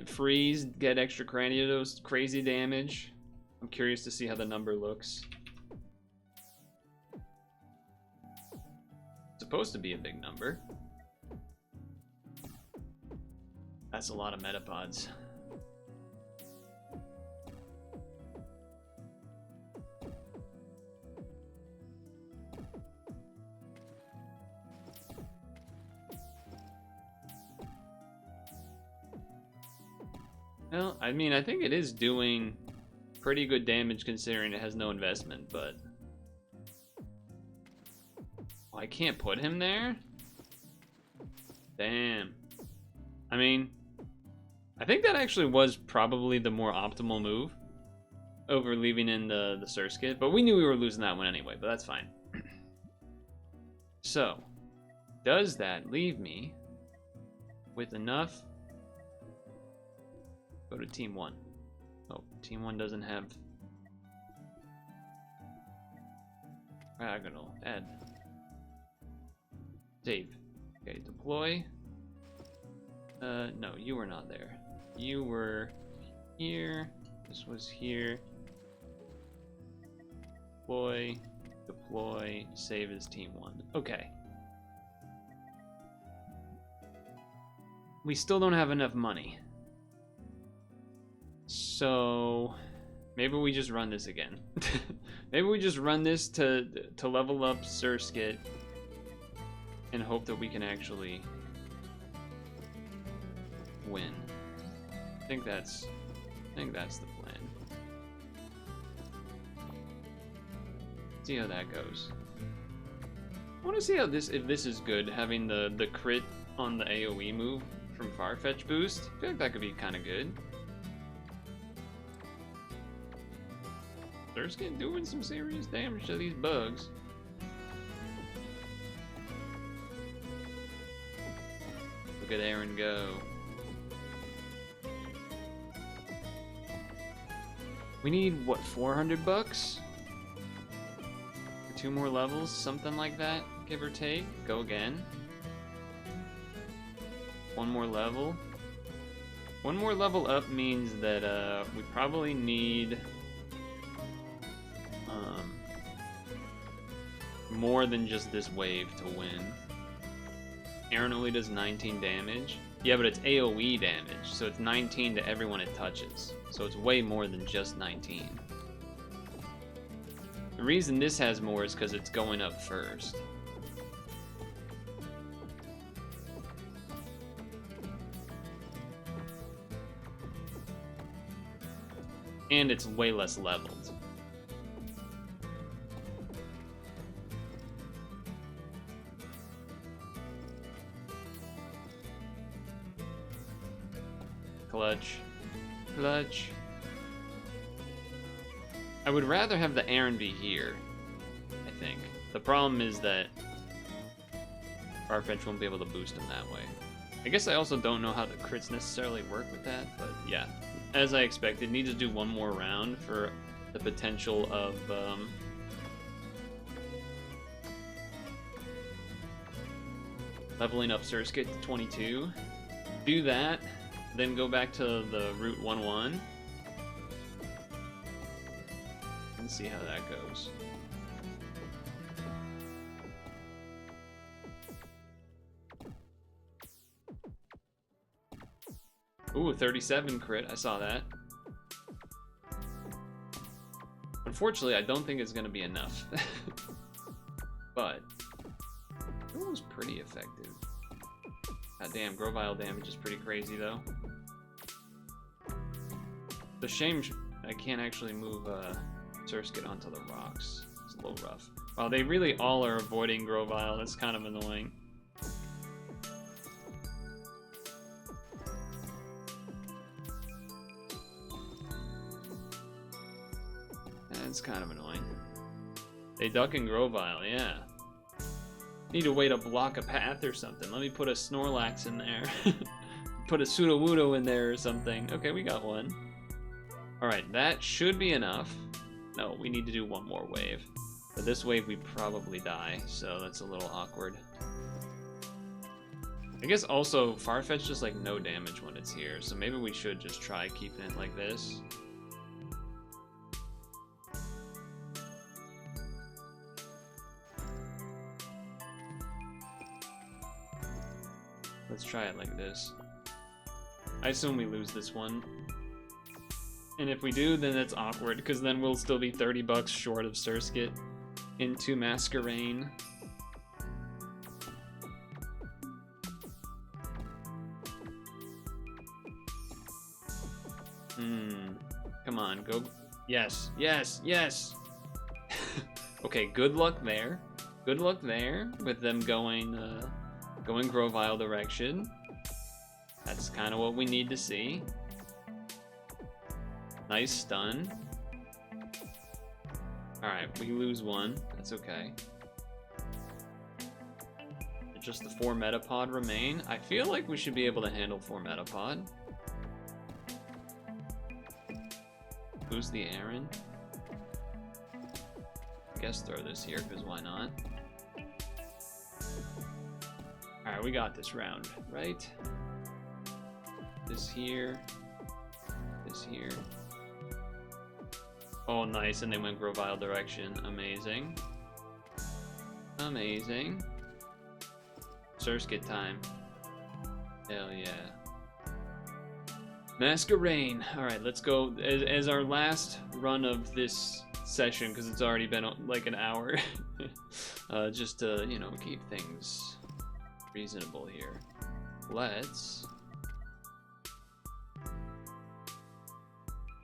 Freeze, get extra Crandiodos, crazy damage. I'm curious to see how the number looks. It's supposed to be a big number. That's a lot of Metapods. Well, I mean, I think it is doing pretty good damage considering it has no investment, but... oh, I can't put him there? Damn. I mean, I think that actually was probably the more optimal move over leaving in the Surskit, but we knew we were losing that one anyway, but that's fine. So, does that leave me with enough... go to Team 1. Oh, Team 1 doesn't have... diagonal. Add. Save. Okay, deploy. No, you were not there. You were here. This was here. Deploy. Deploy. Save as Team 1. Okay. We still don't have enough money. So maybe we just run this again. Maybe we just run this to level up Surskit and hope that we can actually win. I think that's the plan. See how that goes. I want to see how if this is good, having the crit on the AoE move from Farfetch boost. I feel like that could be kind of good. Thurskit doing some serious damage to these bugs. Look at Aaron go. We need, what, 400 bucks? For 2 more levels, something like that, give or take. Go again. 1 more level. 1 more level up means that we probably need more than just this wave to win. Aaron only does 19 damage. Yeah, but it's AoE damage, so it's 19 to everyone it touches. So it's way more than just 19. The reason this has more is because it's going up first. And it's way less leveled. Clutch. Clutch. I would rather have the Aaron be here, I think. The problem is that Farfetch won't be able to boost him that way. I guess I also don't know how the crits necessarily work with that, but yeah. As I expected, need to do 1 more round for the potential of leveling up Surskit to 22. Do that. Then go back to the Route 1-1 and see how that goes. Ooh, 37 crit, I saw that. Unfortunately, I don't think it's gonna be enough. But it was pretty effective. God damn, Grovile damage is pretty crazy though. The shame I can't actually move Surskit onto the rocks. It's a little rough. Wow, they really all are avoiding Grovile. That's kind of annoying. That's kind of annoying. They duck and Grovile, yeah. Need a way to block a path or something. Let me put a Snorlax in there. Put a Sudowoodo in there or something. Okay, we got one. Alright, that should be enough. No, we need to do 1 more wave. But this wave we probably die, so that's a little awkward. I guess also, Farfetch does like no damage when it's here, so maybe we should just try keeping it like this. Let's try it like this. I assume we lose this one. And if we do, then that's awkward, because then we'll still be 30 bucks short of Surskit into Masquerain. Come on, go. Yes, yes, yes! Okay, good luck there. Good luck there with them going Grovile direction. That's kind of what we need to see. Nice stun. Alright, we lose 1. That's okay. Just the 4 Metapod remain. I feel like we should be able to handle 4 Metapod. Boost the Aaron. I guess throw this here, because why not? Alright, we got this round, right? This here. This here. Oh, nice, and they went Grovile direction. Amazing. Amazing. Surskit time. Hell yeah. Masquerain. Alright, let's go. As our last run of this session, because it's already been like an hour. Just to, you know, keep things reasonable here. Let's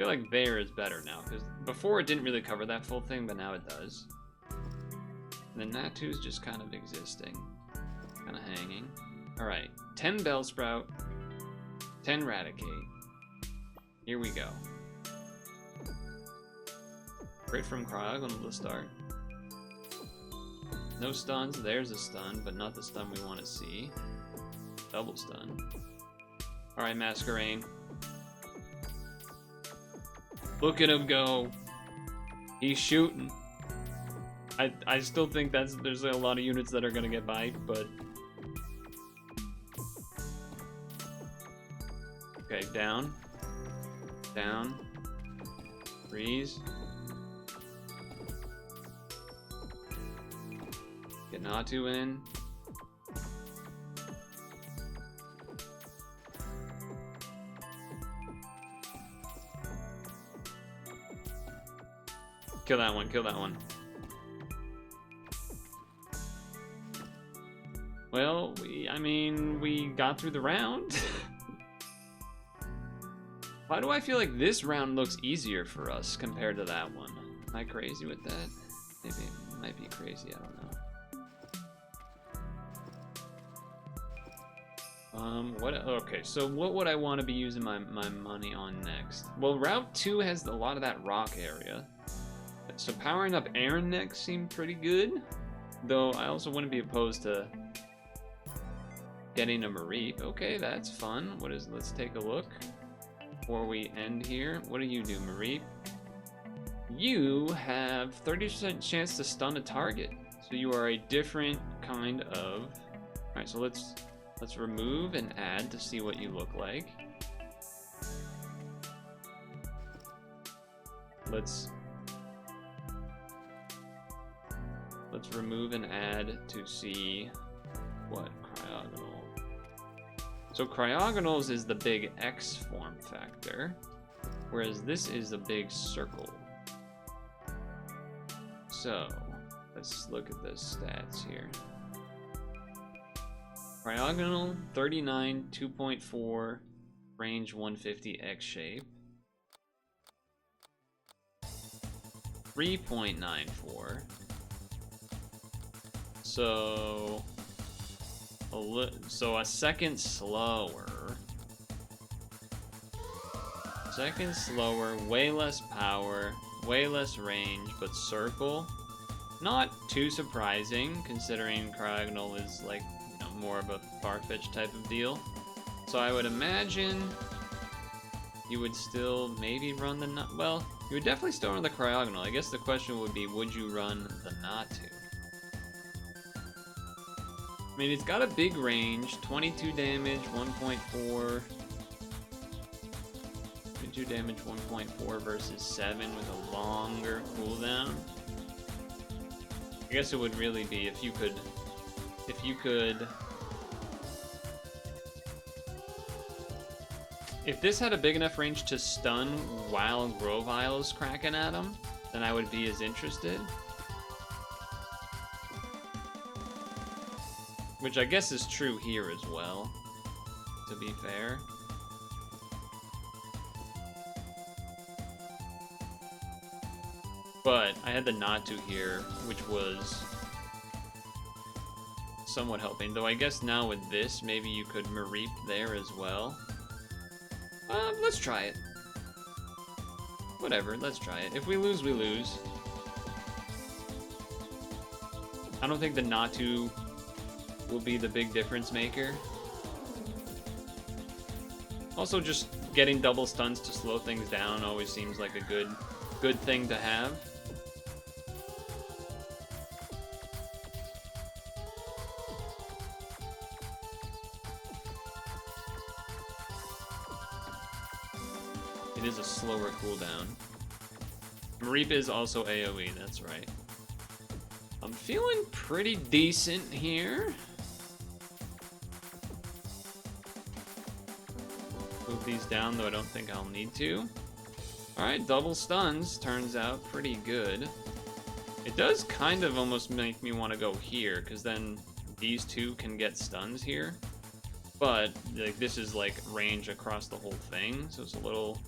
feel like there is better now, because before it didn't really cover that full thing, but now it does. And then Natu's just kind of existing. Kind of hanging. Alright, 10 Bellsprout, 10 Raticate. Here we go. Crit from Cryogonal to start. No stuns, there's a stun, but not the stun we want to see. Double stun. Alright, Masquerain. Look at him go. He's shooting. I still think there's a lot of units that are gonna get bite, but okay, down. Down. Freeze. Get Natu in. Kill that one, kill that one. Well, we got through the round. Why do I feel like this round looks easier for us compared to that one? Am I crazy with that? Maybe it might be crazy, I don't know. Okay, so what would I want to be using my money on next? Well, Route 2 has a lot of that rock area. So powering up Aaron next seemed pretty good. Though I also wouldn't be opposed to getting a Mareep. Okay, that's fun. Let's take a look before we end here. What do you do, Mareep? You have 30% chance to stun a target. So you are a different kind of... Alright, so let's remove and add to see what you look like. Let's remove and add to see what Cryogonal. So Cryogonals is the big X form factor, whereas this is a big circle. So let's look at the stats here. Cryogonal 39, 2.4, range 150, X shape. 3.94. So a second slower. Second slower, way less power, way less range, but circle. Not too surprising, considering Cryogonal is like, you know, more of a Farfetch type of deal. So I would imagine you would still maybe run the well, you would definitely still run the Cryogonal. I guess the question would be, would you run the Natu? I mean, it's got a big range, 22 damage, 1.4. 22 damage, 1.4 versus 7 with a longer cooldown. I guess it would really be if you could... If this had a big enough range to stun while Grovile's cracking at him, then I would be as interested. Which I guess is true here as well, to be fair. But I had the Natu here, which was somewhat helping. Though I guess now with this, maybe you could Mareep there as well. Let's try it. Whatever, let's try it. If we lose, we lose. I don't think the Natu will be the big difference maker. Also, just getting double stuns to slow things down always seems like a good thing to have. It is a slower cooldown. Mareep is also AoE, that's right. I'm feeling pretty decent here. Move these down, though I don't think I'll need to. Alright, double stuns turns out pretty good. It does kind of almost make me want to go here, because then these two can get stuns here. But like, this is like range across the whole thing, so it's a little,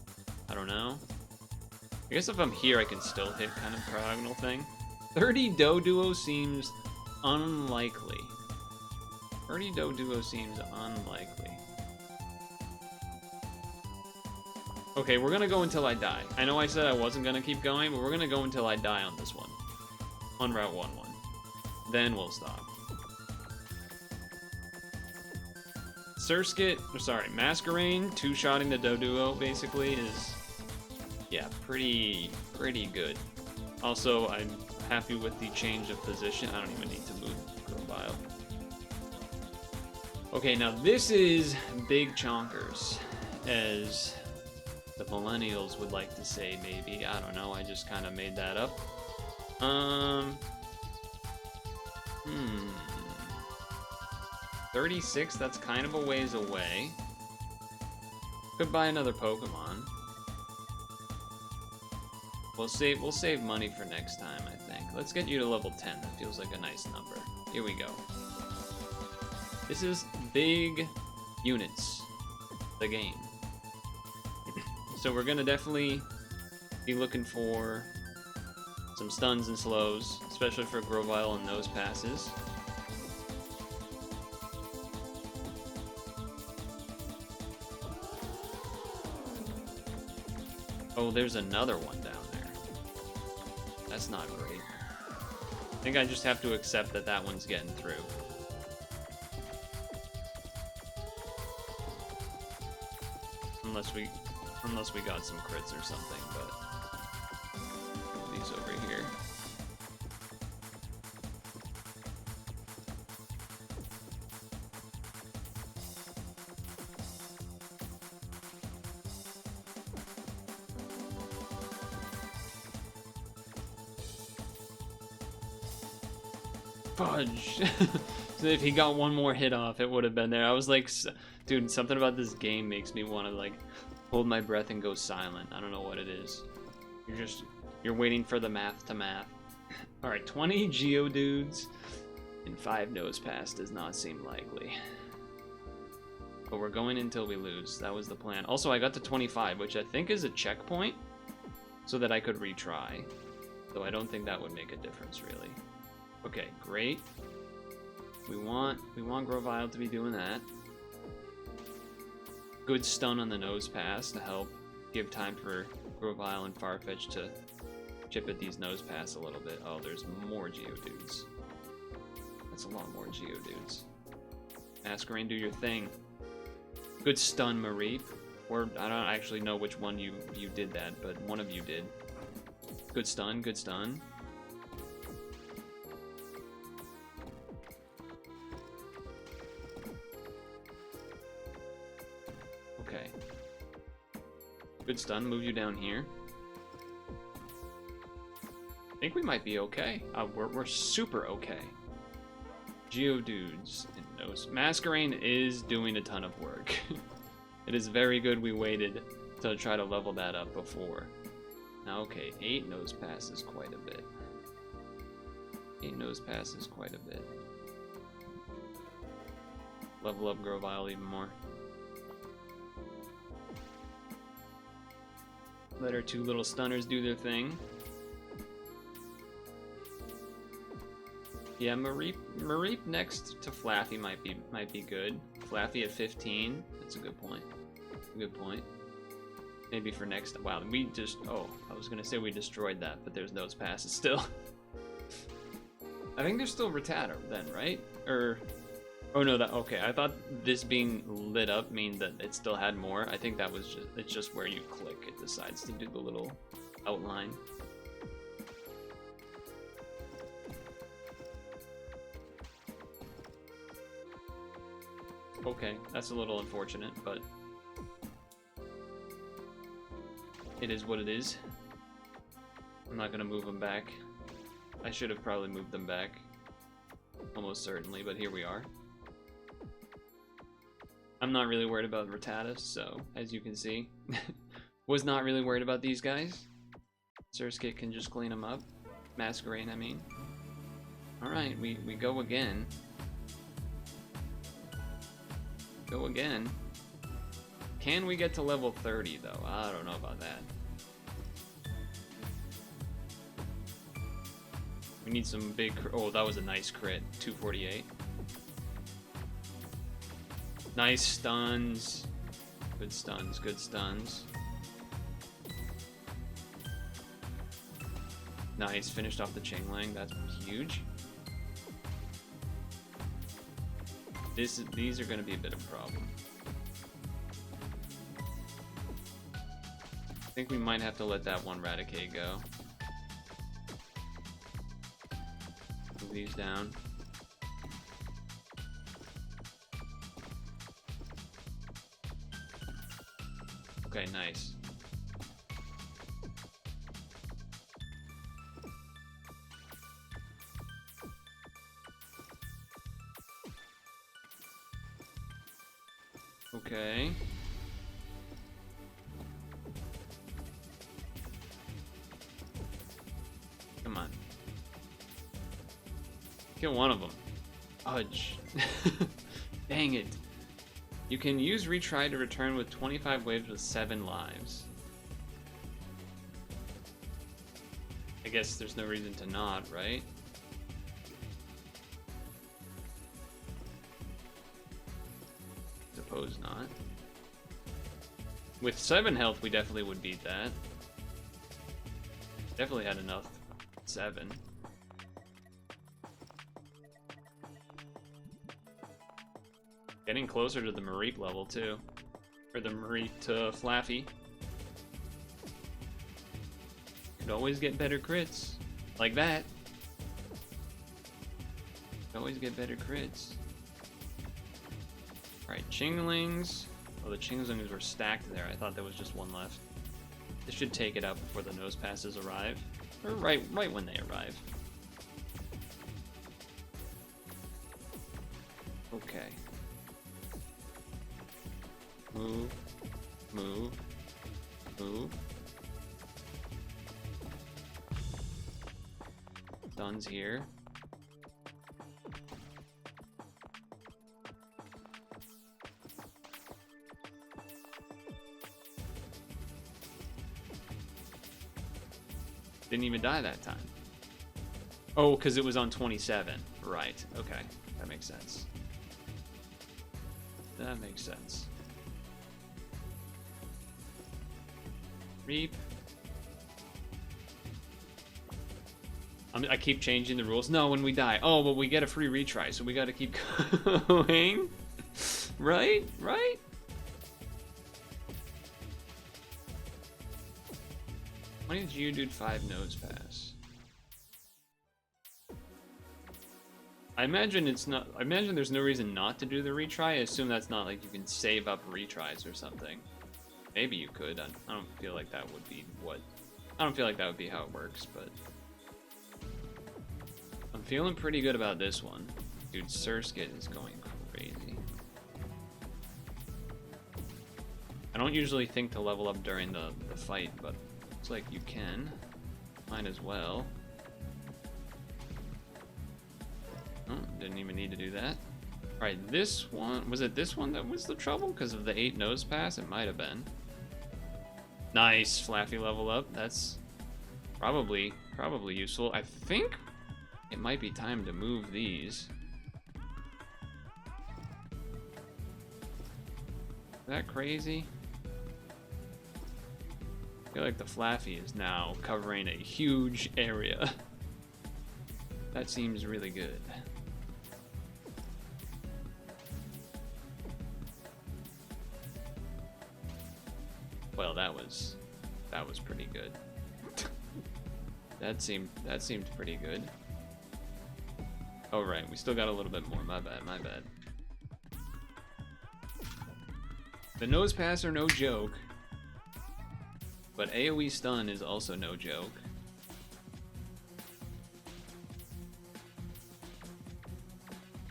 I don't know. guess if I'm here, I can still hit kind of diagonal thing. 30 Doduo seems unlikely. 30 Doduo seems unlikely. Okay, we're gonna go until I die. I know I said I wasn't gonna keep going, but we're gonna go until I die on this one. On Route 1-1. Then we'll stop. Surskit, sorry, Masquerain, two-shotting the Doduo basically is, yeah, pretty good. Also, I'm happy with the change of position. I don't even need to move Grovile. Okay, now this is big chonkers, as the millennials would like to say, maybe. I don't know, I just kind of made that up. 36, that's kind of a ways away. Could buy another Pokemon. We'll save money for next time, I think. Let's get you to level 10. That feels like a nice number. Here we go. This is big units, the game. So we're gonna definitely be looking for some stuns and slows, especially for Grovile and nose passes. Oh, there's another one down there. That's not great. I think I just have to accept that that one's getting through. Unless we got some crits or something, but put these over here. Fudge! So if he got one more hit off, it would have been there. I was like, dude, something about this game makes me want to like hold my breath and go silent. I don't know what it is. You're waiting for the math to math. All right, 20 Geodudes and 5 nose pass does not seem likely. But we're going until we lose. That was the plan. Also, I got to 25, which I think is a checkpoint, so that I could retry. Though I don't think that would make a difference really. Okay, great. We want Grovile to be doing that. Good stun on the nose pass to help give time for Grovile and Farfetch to chip at these nose pass a little bit. Oh, there's more Geodudes. That's a lot more Geodudes. Masquerain, do your thing. Good stun, Mareep. Or I don't actually know which one you did that, but one of you did. Good stun, good stun. Okay. Good stun, move you down here. I think we might be okay. We're super okay. Geodudes and nose. Masquerain is doing a ton of work. It is very good we waited to try to level that up before. Now, okay, 8 nose passes quite a bit. 8 nose passes quite a bit. Level up Grovile even more. Let our 2 little stunners do their thing. Yeah, Mareep next to Flaffy might be good. Flaffy at 15. That's a good point. Good point. Maybe for next. Wow, we just. Oh, I was gonna say we destroyed that, but there's nose passes still. I think there's still Rattata then, right? Or. Oh no, that okay. I thought this being lit up mean that it still had more. I think that was just. It's just where you click, it decides to do the little outline. Okay, that's a little unfortunate, but it is what it is. I'm not gonna move them back. I should have probably moved them back, almost certainly, but here we are. I'm not really worried about Rattata, so as you can see, was not really worried about these guys. Surskit can just clean them up. Masquerain, I mean. All right, we go again. Go again. Can we get to level 30 though? I don't know about that. We need some big... Oh, that was a nice crit. 248. Nice stuns. Good stuns, good stuns. Nice, finished off the Chingling. That's huge. These are going to be a bit of a problem. I think we might have to let that one Raticate go. Move these down. Okay, nice. Okay. Come on. Kill one of them. Fudge. Dang it. You can use retry to return with 25 waves with 7 lives. I guess there's no reason to not, right? Suppose not. With 7 health, we definitely would beat that. Definitely had enough. 7. Getting closer to the Mareep level, too. Or the Mareep to Flaffy. Could always get better crits. Like that. Could always get better crits. Alright, Chinglings. Oh, the Chinglings were stacked there. I thought there was just one left. This should take it out before the nose passes arrive. Or right when they arrive. Okay. Move. Move. Move. Duns here. Didn't even die that time. Oh, because it was on 27. Right. Okay. That makes sense. That makes sense. Reap. I keep changing the rules. No, when we die. Oh, but we get a free retry, so we got to keep going. Right? Right? Why did you do 5 nose pass? I imagine it's not. I imagine there's no reason not to do the retry. I assume that's not like you can save up retries or something. Maybe you could. I don't feel like that would be what. I don't feel like that would be how it works, but I'm feeling pretty good about this one. Dude, Surskit is going crazy. I don't usually think to level up during the fight, but looks like you can. Might as well. Oh, didn't even need to do that. Alright, this one, was it this one that was the trouble? Because of the 8 nose pass? It might have been. Nice, Flaffy level up. That's probably useful. I think it might be time to move these. Is that crazy? I feel like the Flaffy is now covering a huge area. That seems really good. Well, that was pretty good. that seemed pretty good. Oh right, we still got a little bit more. My bad, my bad. The nose pass are no joke, but AoE stun is also no joke.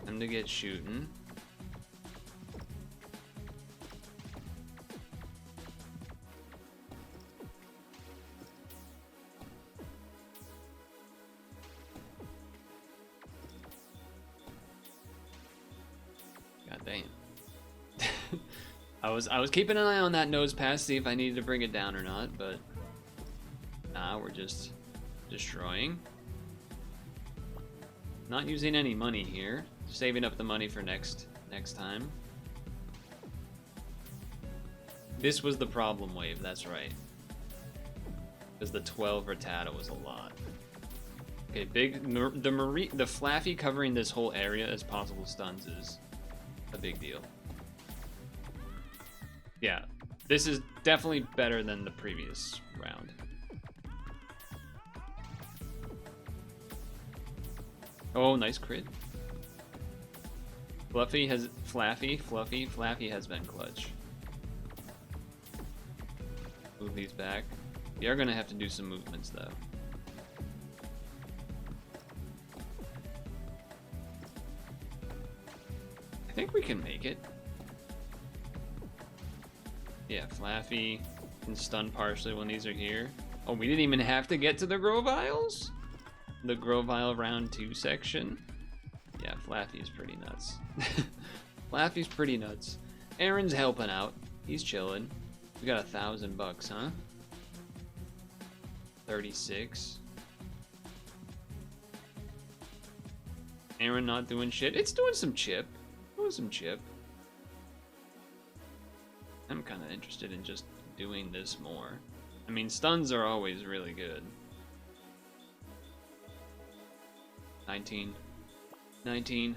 Time to get shooting. God damn. I was keeping an eye on that nose pass, see if I needed to bring it down or not, but nah, we're just destroying. Not using any money here. Saving up the money for next time. This was the problem wave, that's right. Because the 12 Rattata was a lot. Okay, the Flaffy covering this whole area as possible stuns is a big deal. Yeah, this is definitely better than the previous round. Oh, nice crit. Fluffy has Flaffy has been clutch. Move these back. We are gonna have to do some movements though. I think we can make it. Yeah, Flaffy can stun partially when these are here. Oh, we didn't even have to get to the Groviles? The Grovile round 2 section? Yeah, Flaffy is pretty nuts. Flaffy's pretty nuts. Aaron's helping out. He's chilling. We got $1,000, huh? 36. Aaron not doing shit. It's doing some chip. Doing some chip. I'm kind of interested in just doing this more. I mean, stuns are always really good. 19. 19.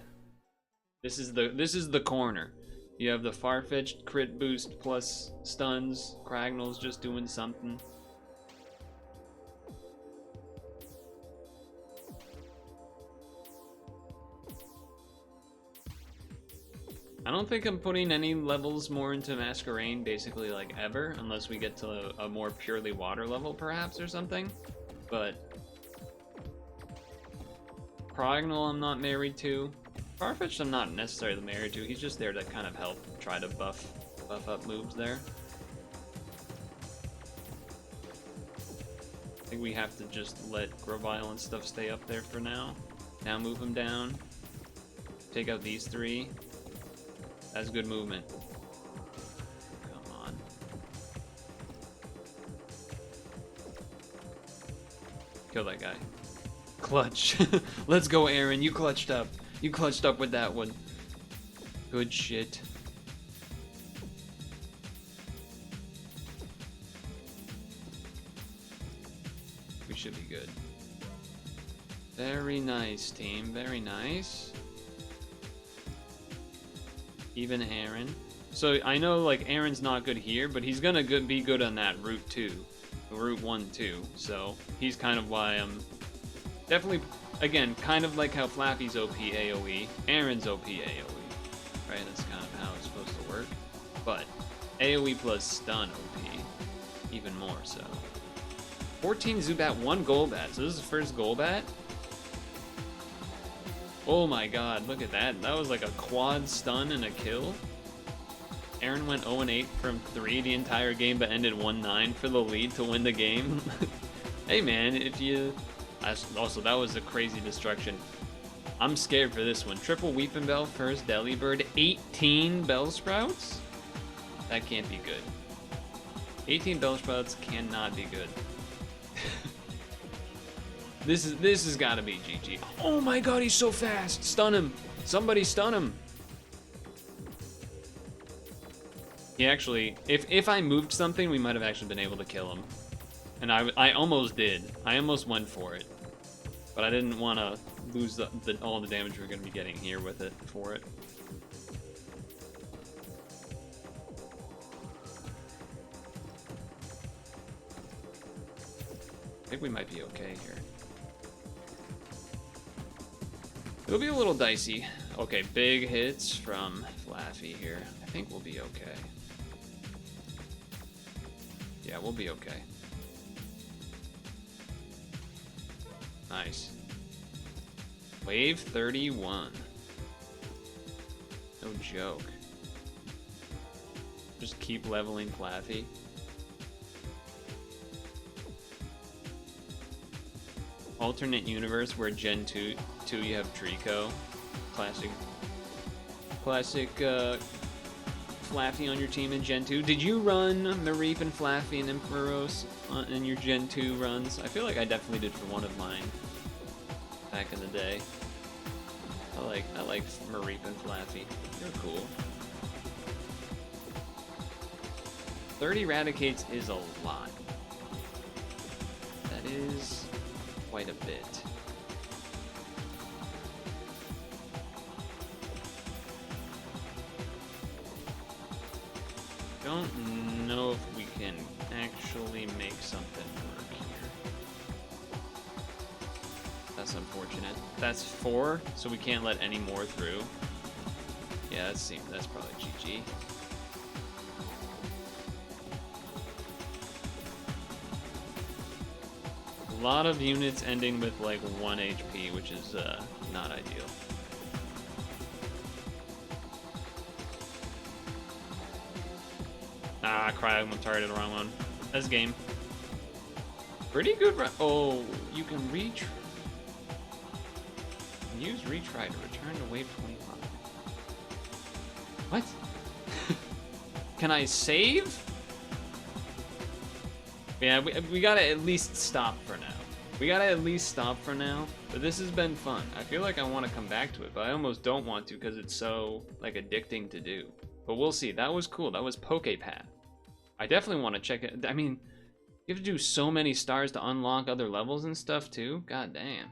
This is the corner. You have the Farfetch'd crit boost plus stuns. Cragnol's just doing something. I don't think I'm putting any levels more into Masquerain basically like ever, unless we get to a more purely water level perhaps or something. But Cragnol I'm not married to. Farfetch'd I'm not necessarily married to. He's just there to kind of help try to buff up moves there. I think we have to just let Grovile and stuff stay up there for now. Now move him down. Take out these 3. That's good movement. Come on. Kill that guy. Clutch. Let's go, Aaron. You clutched up. You clutched up with that one. Good shit. We should be good. Very nice, team. Very nice. Even Aaron. So I know like Aaron's not good here, but he's gonna be good on that route 2. Route 1 too. So he's kind of why I'm definitely, again, kind of like how Flaffy's OP AoE, Aaron's OP AoE. Right, that's kind of how it's supposed to work. But AoE plus stun OP, even more so. 14 Zubat, 1 Golbat. So this is the first Golbat. Oh my god, look at that. That was like a quad stun and a kill. Aaron went 0-8 from 3 the entire game, but ended 1-9 for the lead to win the game. Hey man, if you... Also, that was a crazy destruction. I'm scared for this one. Triple Weeping Bell, first Delibird, 18 Bellsprouts? That can't be good. 18 Bellsprouts cannot be good. This has got to be GG. Oh my god, he's so fast. Stun him. Somebody stun him. He actually, if I moved something, we might have actually been able to kill him. And I almost did. I almost went for it. But I didn't want to lose all the damage we're going to be getting here with it for it. I think we might be okay here. It'll be a little dicey. Okay, big hits from Flaffy here. I think we'll be okay. Yeah, we'll be okay. Nice. Wave 31. No joke. Just keep leveling Flaffy. Alternate universe where Gen 2 you have Trico. Classic Flaffy on your team in Gen 2. Did you run Mareep and Flaffy and Impharos in your Gen 2 runs? I feel like I definitely did for one of mine back in the day. I like Mareep and Flaffy. They're cool. 30 Raticates is a lot. That is quite a bit. Don't know if we can actually make something work here. That's unfortunate. That's 4, so we can't let any more through. Yeah, that's probably GG. A lot of units ending with like 1 HP, which is not ideal. Ah, crap, I'm targeted the wrong one. That's game. Pretty good run. Oh, you can retry. Use retry to return to wave 25. What? Can I save? Yeah, we gotta at least stop for now. We gotta at least stop for now. But this has been fun. I feel like I want to come back to it, but I almost don't want to because it's so like addicting to do. But we'll see. That was cool. That was PokePath. I definitely want to check it. I mean, you have to do so many stars to unlock other levels and stuff too. God damn.